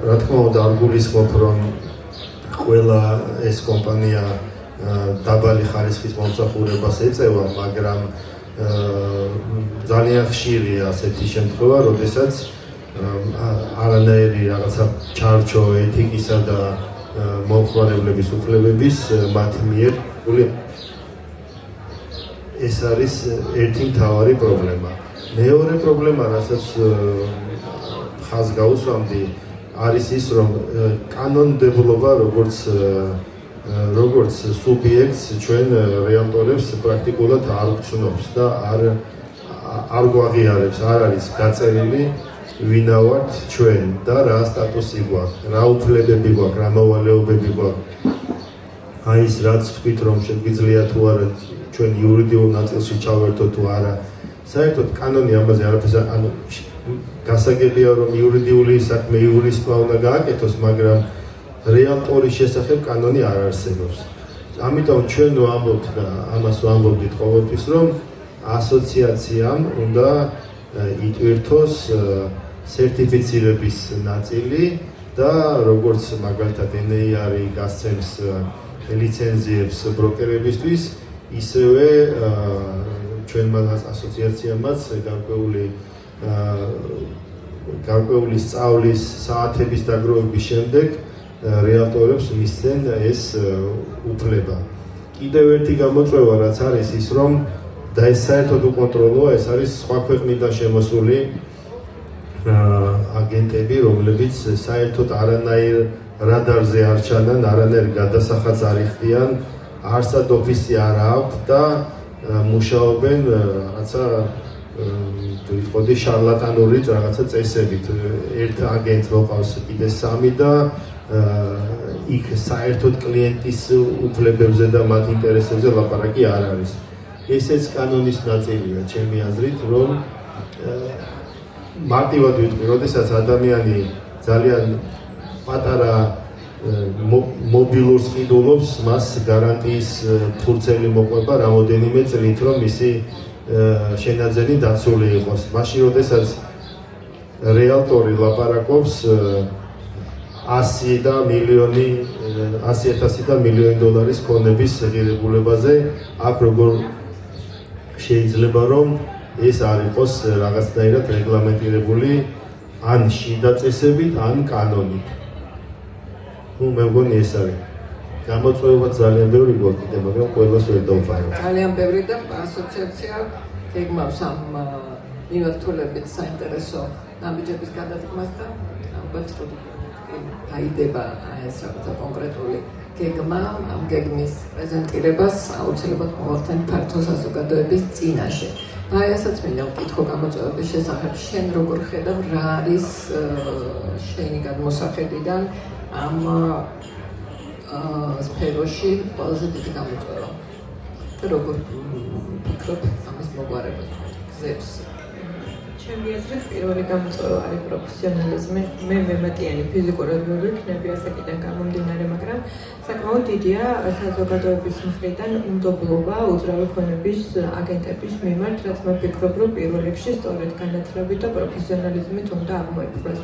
რა თქმა უნდა, არ გულისხმობ, რომ ყველა ეს კომპანია დაბალი ხარისხის მომსახურებას ეწევა, მაგრამ ძალიან ხშირია ასეთი შემთხვევა, როდესაც არანაირი რაღაცა ჩარჩო ეთიკისა და მომხმარებლების უფლებების მათი მიერ ეს არის ერთი მთავარი პრობლემა. მეორე პრობლემა, რასაც ხაზს გაუსვამდი, არის ის, რომ კანონმდებლობა როგორც სუბიექტს ჩვენ რეალტორებს პრაქტიკულად არ გვცნობს და არ გვაღიარებს, არ არის გაწერილი ვინა ვართ ჩვენ და რა სტატუსი გვაქვს, რა უფლებები გვაქვს, რა მოვალეობები გვაქვს. აი ეს რაც თქვით, რომ შეგვიძლია თუ არა ჩვენ იურიდიულ ნაწილში ჩავერთოთ თუ არა. საერთოდ კანონი ამაზე არაფერს ანუ გასაგებია, რომ იურიდიული საქმე იურისტმა უნდა გააკეთოს, მაგრამ რეალტორის შესახებ კანონი არ არსებობს. ამიტომ ჩვენ ვამბობთ და ამას ვამბობთ ყოველთვის, რომ ასოციაციამ უნდა იტვირთოს სერტიფიცირების ნაწილი და როგორც მაგალითად NAR გასცემს ლიცენზიებს ბროკერებისთვის, ისევე ჩვენმა ასოციაციამაც გარკვეული სწავლის საათების დაგროვების შემდეგ რეალტორებს მისცენ ეს უფლება. კიდევ ერთი გამოწვევა რაც არის ის, რომ და ეს საერთოდ უკონტროლოა, ეს არის სხვა ქვეყნიდან შემოსული აგენტები, რომლებიც საერთოდ არანაირ რადარზე არ ჩანან, არანაირ გადასახადს არ იხდიან, არსად ოფისი არ აქვთ და მუშაობენ რაღაცა თუ იტყოდი შარლატანური რაღაცა წესებით. ერთ აგენტს მოყავს კიდე 3 და იქ საერთოდ კლიენტის უფლებებზე და მათ ინტერესებზე ლაპარაკი არ არის. ესეც კანონის ნაწილია, ჩემი აზრით, რომ მარტივად ვიტყვი, როდესაც ადამიანი ძალიან პატარა მობილურს ყიდულობს, მას გარანტიის ფურცელი მოყვება რამოდენიმე წლით, რომ მისი შენაძენი დაცული იყოს. მაშინ, როდესაც რეალტორი ლაპარაკობს 100 და მილიონი, 100,000 და მილიონი დოლარის ქონების ღირებულებაზე, აქ როგორ შეიძლება რომ ეს არ იყოს რაღაცნაირად რეგლამენტირებული ან შიდა წესებით, ან კანონით. მე მგონი ეს არის. გამოწვევა ძალიან ბევრი გვაქვს კიდე, მაგრამ ყველას ვერ დავფარო. ძალიან ბევრი და ასოციაცია გეგმავს ამ მიმართულებით საინტერესო ნაბიჯების გადადგმას და ალბათ დაიდება ეს რაღაცა კონკრეტული გეგმა, ამ გეგმის პრეზენტირებას აუცილებლად მოვალთ ფართო საზოგადოების წინაშე. აი ასაც მინდა ვკითხო გამოწვევების შესახებ. შენ როგორ ხედავ, რა არის შენი გადმოსახედიდან ამ სფეროში ყველაზე დიდი გამოწვევა? და როგორ ფიქრობ ამის მოგვარებას, გზებს? ჩემი აზრით პირველი გამოწვევა არის პროფესიონალიზმი. მე მემატიანი ფიზიკურად ვერ ვიქნები ასაკიდან გამომდინარე, მაგრამ საკმაოდ დიდია საზოგადოების მხრიდან უნდობლობა უძრავი ქონების აგენტების მიმართ, რაც მე ვფიქრობ, რომ პირველ რიგში სწორედ განათლებით და პროფესიონალიზმით უნდა აღმოიფხვრას.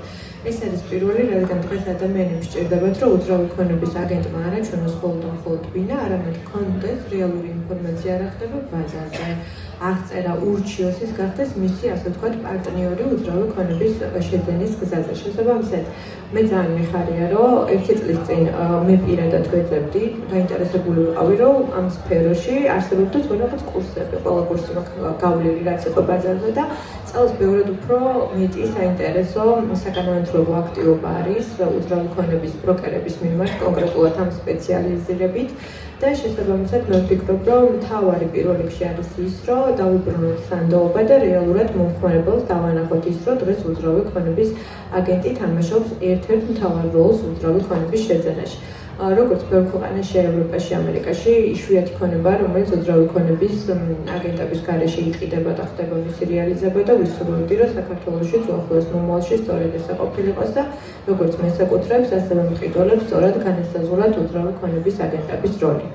ეს არის პირველი, რადგან დღეს ადამიანებს სჭირდებათ, რომ უძრავი ქონების აგენტმა არა ჩვენოს მხოლოდ ბინა, არამედ კონდეს რეალური ინფორმაცია რა ხდება ბაზარზე. აღწერა ურჩიოსის გახდეს მისი, ასე ვთქვათ, პარტნიორი უძრავი ქონების შეძენის გზაზე. შესაბამისად, მე ძალიან მიხარია, რომ 1 წლის წინ მე პირადად ვეძებდი, გაინტერესებული ვიყავი, რომ ამ სფეროში არსებობდა რაღაც კურსები, ყველა კურსი მაქვს გავლილი, რაც იყო ბაზარზე და წელს ბევრად უფრო მეტი საინტერესო საგანმანათლებლო აქტივობა არის უძრავი ქონების ბროკერების მიმართ, კონკრეტულად ამ სპეციალიზირებით. და შესაბამისად მე ვფიქრობ, რომ მთავარი პირველ რიგში არის ის, რომ დავიბრუნოთ სანდოობა და რეალურად მომხმარებელს დავანახოთ ის, რომ დღეს უძრავი ქონების აგენტი თამაშობს ერთ-ერთ მთავარ როლს უძრავი ქონების შეძენაში. როგორც ბევრ ქვეყანაში, ევროპაში, ამერიკაში იშვიათი ქონება, რომელიც უძრავი ქონების აგენტების გარეშე იყიდება და ხდება მისი რეალიზება და ვისურვებდი, რომ საქართველოშიც უახლოეს მომავალში სწორედ ესე ყოფილიყოს და როგორც მესაკუთრებს, ასევე მყიდველებს სწორად განესაზღვრათ უძრავი ქონების აგენტების როლი.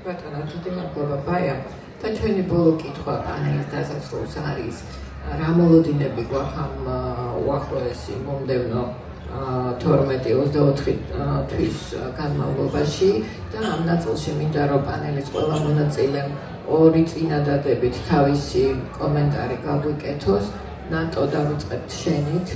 ბატონო, დიდი მადლობა ბაია. და ჩვენი ბოლო კითხვა პანელის დასასრულს არის, რა მოლოდინები გვაქვს ამ უახლოესი მომდევნო 12-24 თვის განმავლობაში და ამ ნაწილში მინდა რომ პანელის ყველა მონაწილემ 2 წინადადებით თავისი კომენტარი გაგვიკეთოს. ნატო დავიწყებთ შენით.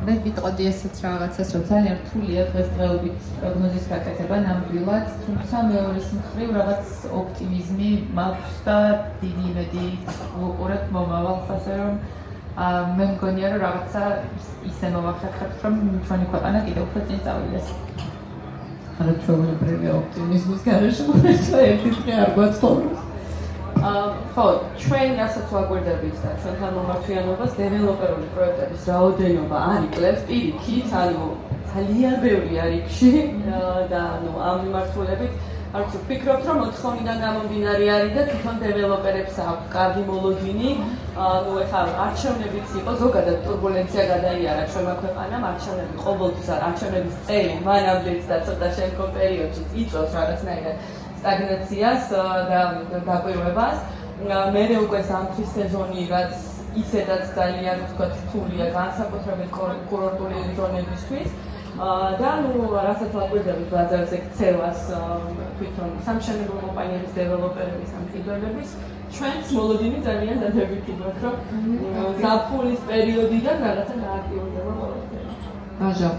მე ვიტყოდი ესეც რაღაცას, რომ ძალიან რთულია დღესდღეობით პროგნოზის გაკეთება ნამდვილად, თუმცა მეორეს მხრივ რაღაც ოპტიმიზმი მაქვს და დიდი იმედი ვუყურებ მომავალს, ასე რომ მე მგონია, რომ რაღაცა ისე მოვახერხებთ, რომ ჩვენი ქვეყანა კიდევ უფრო წინ წავიდეს. არა ჩვეულებრივი ოპტიმიზმის გარეშე მოეცა ერთი დღე არ გვაცხოვრებს. ხო, ჩვენ რასაც ვაგვირდებით და ჩვენთან მომართვიანობას დეველოპერული პროექტების რაოდენობა არ იკლებს პირიქით, ანუ ძალიან ბევრი არის იქში და ამ მიმართულებით არც ვფიქრობთ, რომ მოთხოვნიდან გამომდინარე არის და თვითონ დეველოპერებს აქვს კარგი მოლოდინი. ეხლა არჩევნებიც იყო, ზოგადად ტურბულენცია გადაიარა ჩვენმა ქვეყანამ, არჩევნები ყოველთვის არჩევნების წელი მანამდეც და ცოტა შემდგომ პერიოდშიც იწვევს რაღაცნაირად სტაგნაციას და დაკვირვებას. მერე უკვე ზამთრის სეზონი, რაც ისედაც ძალიან ვთქვათ რთულია განსაკუთრებით კურორტული ზონებისთვის. და რასაც ვაკვირდებით ბაზარზე ქცევას თვითონ სამშენებლო კომპანიების დეველოპერების ან მყიდველების, ჩვენც მოლოდინი ძალიან დადებითი გვაქვს, რომ ზაფხულის პერიოდიდან რაღაცა გააქტიურდება ყველაფერი. ბაჟა.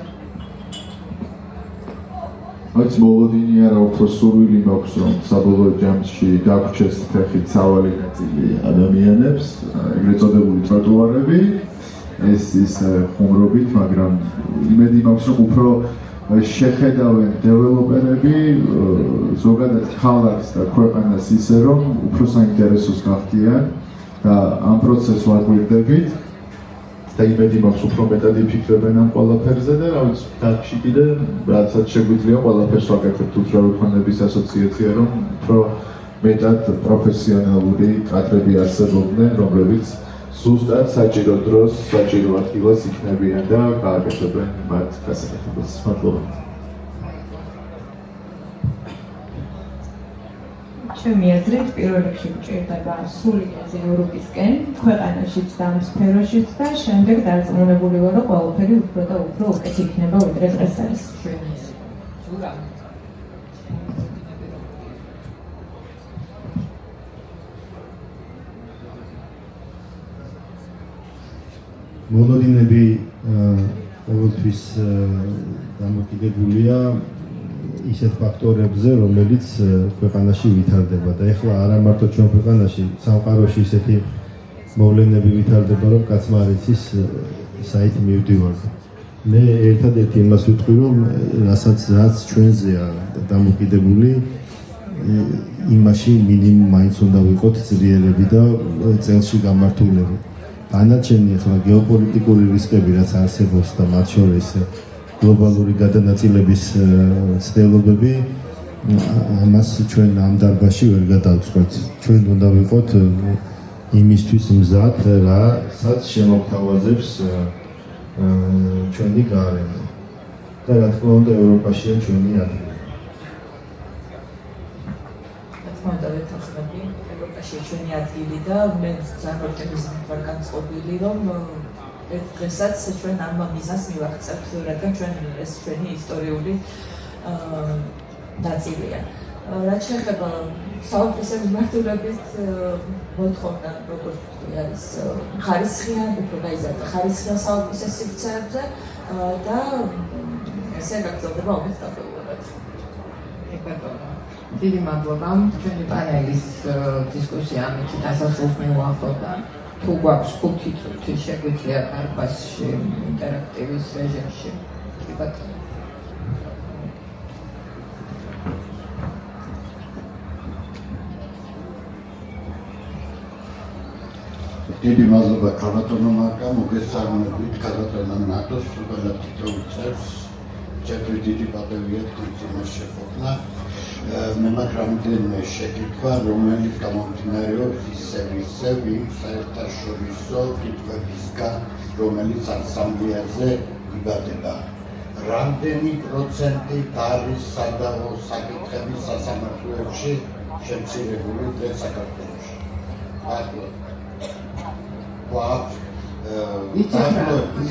რაც მოლოდინი არა, უფრო სურვილი მაქვს, რომ საბოლოო ჯამში დაგვრჩეს ფეხით სავალი ნაწილი ადამიანებს, ეგრეთ წოდებული ტროტუარები. ეს ის ხუმრობით, მაგრამ იმედი მაქვს, რომ უფრო შეხედავენ დეველოპერები ზოგადად ქალაქს და ქვეყანას ისე, რომ უფრო საინტერესოს გახდიან და ამ პროცესს ვაკვირდებით და იმედი მაქვს, უფრო მეტად იფიქრებენ ამ ყველაფერზე და რა ვიცი, დაგში კიდე რასაც შეგვიძლია ყველაფერს ვაკეთებთ უძრავი ქონების ასოციაცია, რომ უფრო მეტად პროფესიონალური კადრები არსებობდნენ, რომლებიც ზუსტად საჭირო დროს, საჭირო ადგილას იქნებიან და გააკეთებენ მათ გასაკეთებას. მადლობა. ჩემი აზრით, პირველ რიგში გვჭირდება სულიაზე ევროპისკენ, ქვეყანაშიც და ამ სფეროშიც და შემდეგ დარწმუნებული ვარ, რომ ყველაფერი უფრო და უფრო უკეთ იქნება, ვიდრე დღეს არის. მოლოდინები ყოველთვის დამოკიდებულია ისეთ ფაქტორებზე, რომელიც ქვეყანაში ვითარდება და ეხლა არა მარტო ჩვენ ქვეყანაში, სამყაროში ისეთი მოვლენები ვითარდება, რომ კაცმა არ იცის საით მივდივარ. მე ერთადერთი იმას ვიტყვი, რომ რაც ჩვენზეა დამოკიდებული, იმაში მინიმუმ მაინც უნდა ვიყოთ ძლიერები და წელში გამართულები. ანაჩენი ახლა გეოპოლიტიკური რისკები რაც არსებობს და მათ შორის გლობალური გადანაწილების ცდილობები ამას ჩვენ ამ დარბაზში ვერ გადავწყვეტთ. ჩვენ უნდა ვიყოთ იმისთვის მზად, რასაც შემოგთავაზებს ჩვენი გარემო. და რა თქმა უნდა, ევროპაშია ჩვენი ადგილი. ევროპაში ჩვენი ადგილი და მე წარმოგვიდგენს ვარ განწყობილი რომ ერთ დღესაც ჩვენ ამ მიზანს მივაღწევთ, რადგან ჩვენ ეს ჩვენი ისტორიული ნაწილია. რაც შეეხება საოფისე მიმართულებით მოთხოვნა როგორც არის ხარისხიან, უფრო გაიზარდა ხარისხიან საოფისე სივრცეებზე და ესე გაგრძელდება ომის დაბოლოებაც. დიდი მადლობა. ჩვენი პანელის დისკუსია ამით დასასრულს მივუახლოვდა. თუ გვაქვს 5 წუთი შეგვიძლია კარპასში ინტერაქტივის რეჟიმში. კი ბატონო. დიდი მადლობა ქალბატონო მარკა, მოგესალმებით ქალბატონო ნატოს ყველა თითოეულ წევრს. ჩემთვის დიდი პატივია თვითონ შეფოთნა. მე მაქვს რამდენიმე შეკითხვა, რომელიც გამომდინარეობს ისევ იმ საერთაშორისო კითხვებისგან, რომელიც ასამბლეაზე იბადება. რამდენი პროცენტი არის სადავო საკითხების სასამართლოებში შემცირებული დღეს საქართველოში? მადლობა.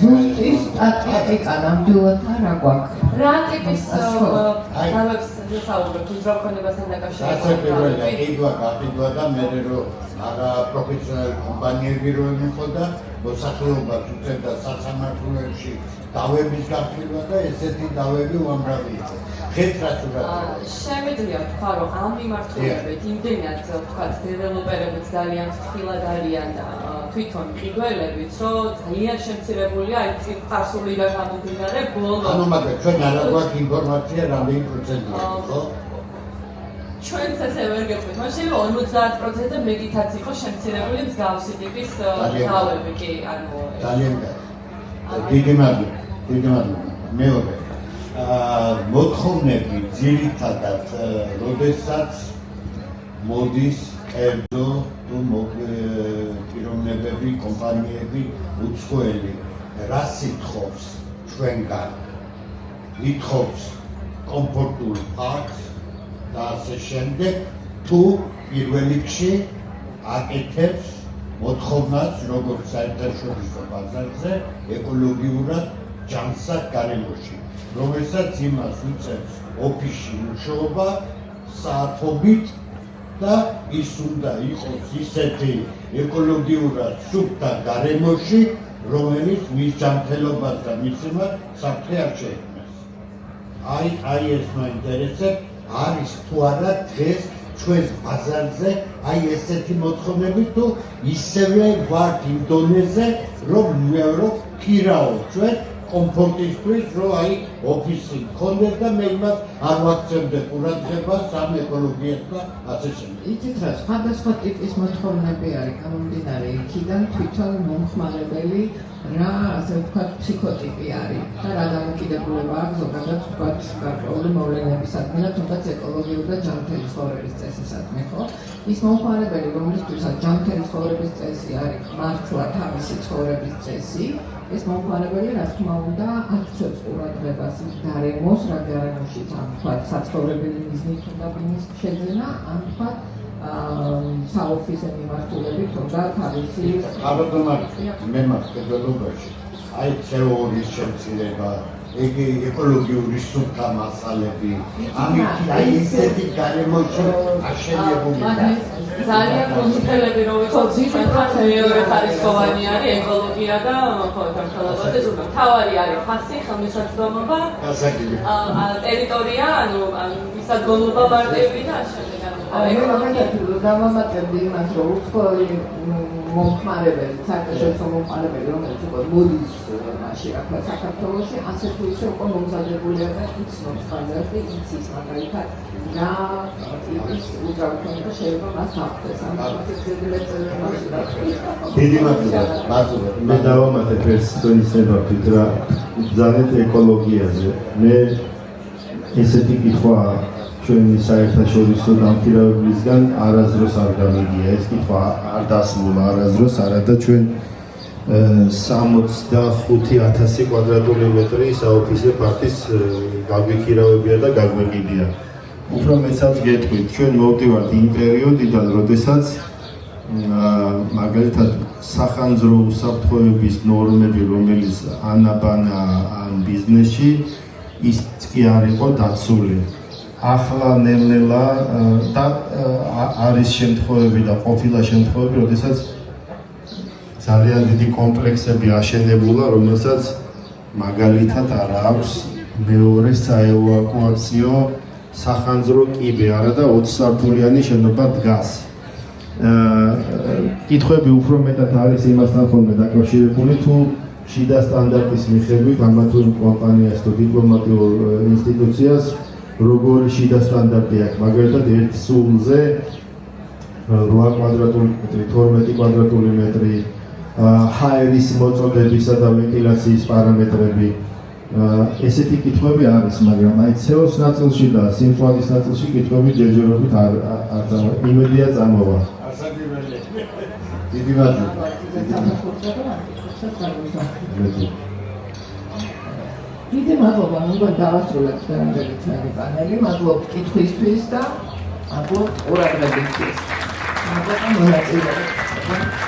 ზუსტი სტატისტიკა ნამდვილად რა გვაქვს? რა ტიპის დავებს ვისაუბრებთ უძრავქონებასთან დაკავშირებით? გაყიდვა და მე რომ არა პროფესიონალი კომპანიები რო იყო და მოსახლეობას უწევდა სასამართლოებში დავების გაფრთხილება და ესეთი დავები უამრავი იყო. ხეთრად შემიძლია თქვა, რომ ამ მიმართულებით იმდენად თქვა დეველოპერებიც ძალიან ფრთხილად არიან და თვითონ მყიდველებიც, რომ ძალიან შემცირებულია აი წარსულიდან გამომდინარე ბოლო. ანუ მაგრამ ჩვენ არ გვაქვს ინფორმაცია რამდენი პროცენტია, ხო? ჩვენც ესე ვერ გეტყვით, მაგრამ შეიძლება 50% მეტითაც იყო შემცირებული მსგავსი ტიპის დავები, კი, ანუ ძალიან დიდი მადლობა. დიდი მადლობა. მეორე მოთხოვნები ძირითადად როდესაც მოდის კერძო თუ პიროვნებები, კომპანიები უცხოელი რა სიტყვობს ჩვენგან? ითხოვს კომფორტულ პარკს და ასე შემდეგ, თუ პირველ რიგში აკეთებს მოთხოვნას როგორც საერთაშორისო ბაზარზე ეკოლოგიურად ჯანსაღ გარემოში, რომელსაც იმას უწევს ოფისში მუშაობა საათობით და ის უნდა იყოს ისეთი ეკოლოგიურად სუფთა გარემოში, რომელიც მის ჯანმრთელობას და მის იმას საფრთხე არ შეექმნას. აი ეს მაინტერესებს, არის თუ არა დღეს ჩვენს ბაზარზე აი ესეთი მოთხოვნები თუ ისევე ვართ იმ დონეზე, რომ ქირაო ჩვენ კომფორტისთვის, რომ აი ოფისი გქონდეს და მე იმას არ ვაქცევდე ყურადღებას ამ ეკოლოგიას და ასე შემდეგ. იცით რა, სხვადასხვა ტიპის მოთხოვნები არის გამომდინარე იქიდან, თვითონ მომხმარებელი რა, ასე ვთქვათ, ფსიქოტიპი არის და რა დამოკიდებულება აქვს ზოგადად ვთქვათ გარკვეული მოვლენებისადმი და თუნდაც ეკოლოგიური და ჯანმრთელი ცხოვრების წესისადმი, ხო? ის მომხმარებელი, რომლისთვისაც ჯანმრთელი ცხოვრების წესი არის მართლა თავისი ცხოვრების წესი, ეს მომხმარებელი რა თქმა უნდა აქცევს ყურადღებას გარემოს, რა გარემოშიც ამ თქვათ საცხოვრებელი მიზნით უნდა ვინის შეძენა, ამ თქვათ საოფისე მიმართულებით უნდა თავისი მე მაქვს კეთილობაში აი თეორიის შემცირება, ეკოლოგიური სუფთა მასალები, ამით აი ესეთი გარემოში აშენებულია. ძალიან კონცენტრირებული რომ ვიყო ძირითადად მეორე ხარისხოვანი არის ეკოლოგია და ხალხობრივი ზურგა. თავარი არის ფასი, ხელმისაწვდომობა, ტერიტორია, ანუ მისადგომობა მარტივი და ასე შემდეგ. დავამატებდი იმას, რომ უცხოელი მომხმარებელი, საერთაშორისო მომხმარებელი, რომელიც უკვე მოდის მაშინ ახლა საქართველოში, ასე თუ ისე უკვე მომზადებულია და იცნობს ბაზარზე, იცის მაგალითად რა ტიპის უძრავქონება შეიძლება მას აღწევს. დიდი მადლობა. მე დავამატებ ეს თვითონისებავით რა ძალიან ეკოლოგიაზე. მე ესეთი კითხვა ჩვენი საერთაშორისო დამქირავებლისგან არასდროს არ გამიგია. ეს კითხვა არ არ დასმულა არასდროს, არადა ჩვენ 65,000 კვადრატული მეტრი საოფისე პარტის გაგვიქირავებია და გაგვეყიდია. უფრო მეცაც გეტყვით, ჩვენ მოვდივართ იმ პერიოდიდან, როდესაც მაგალითად სახანძრო უსაფრთხოების ნორმები, რომელიც ანაბანა ამ ბიზნესში, ის კი არ იყო დაცული. ახლა ნელ-ნელა და არის შემთხვევები და ყოფილა შემთხვევები, როდესაც ძალიან დიდი კომპლექსები აშენებულა, რომელსაც მაგალითად არ აქვს მეორე საევაკუაციო სახანძრო კიბე, არა და 20 სართულიანი შენობა დგას. კითხვები უფრო მეტად არის იმასთან ხოლმე დაკავშირებული, თუ შიდა სტანდარტის მიხედვით ამა თუ იმ კომპანიას თუ დიპლომატიურ ინსტიტუციას როგორი შიდა სტანდარტი აქვს, მაგალითად ერთ სულზე 8 კვადრატული მეტრი, 12 კვადრატული მეტრი, ჰაერის მოწოდებისა და ვენტილაციის პარამეტრები. ესეთი კითხვები არის, მაგრამ აი CO-ს ნაწილში და სიმწვადის ნაწილში კითხვები ჯერჯერობით არ იმედია წამოვა. დიდი მადლობა. დიდი მადლობა, უნდა დავასრულოთ დღევანდელი ჩვენი პანელი. მადლობთ კითხვისთვის და მადლობთ ყურადღებისთვის. მადლობა მონაწილეობისთვის.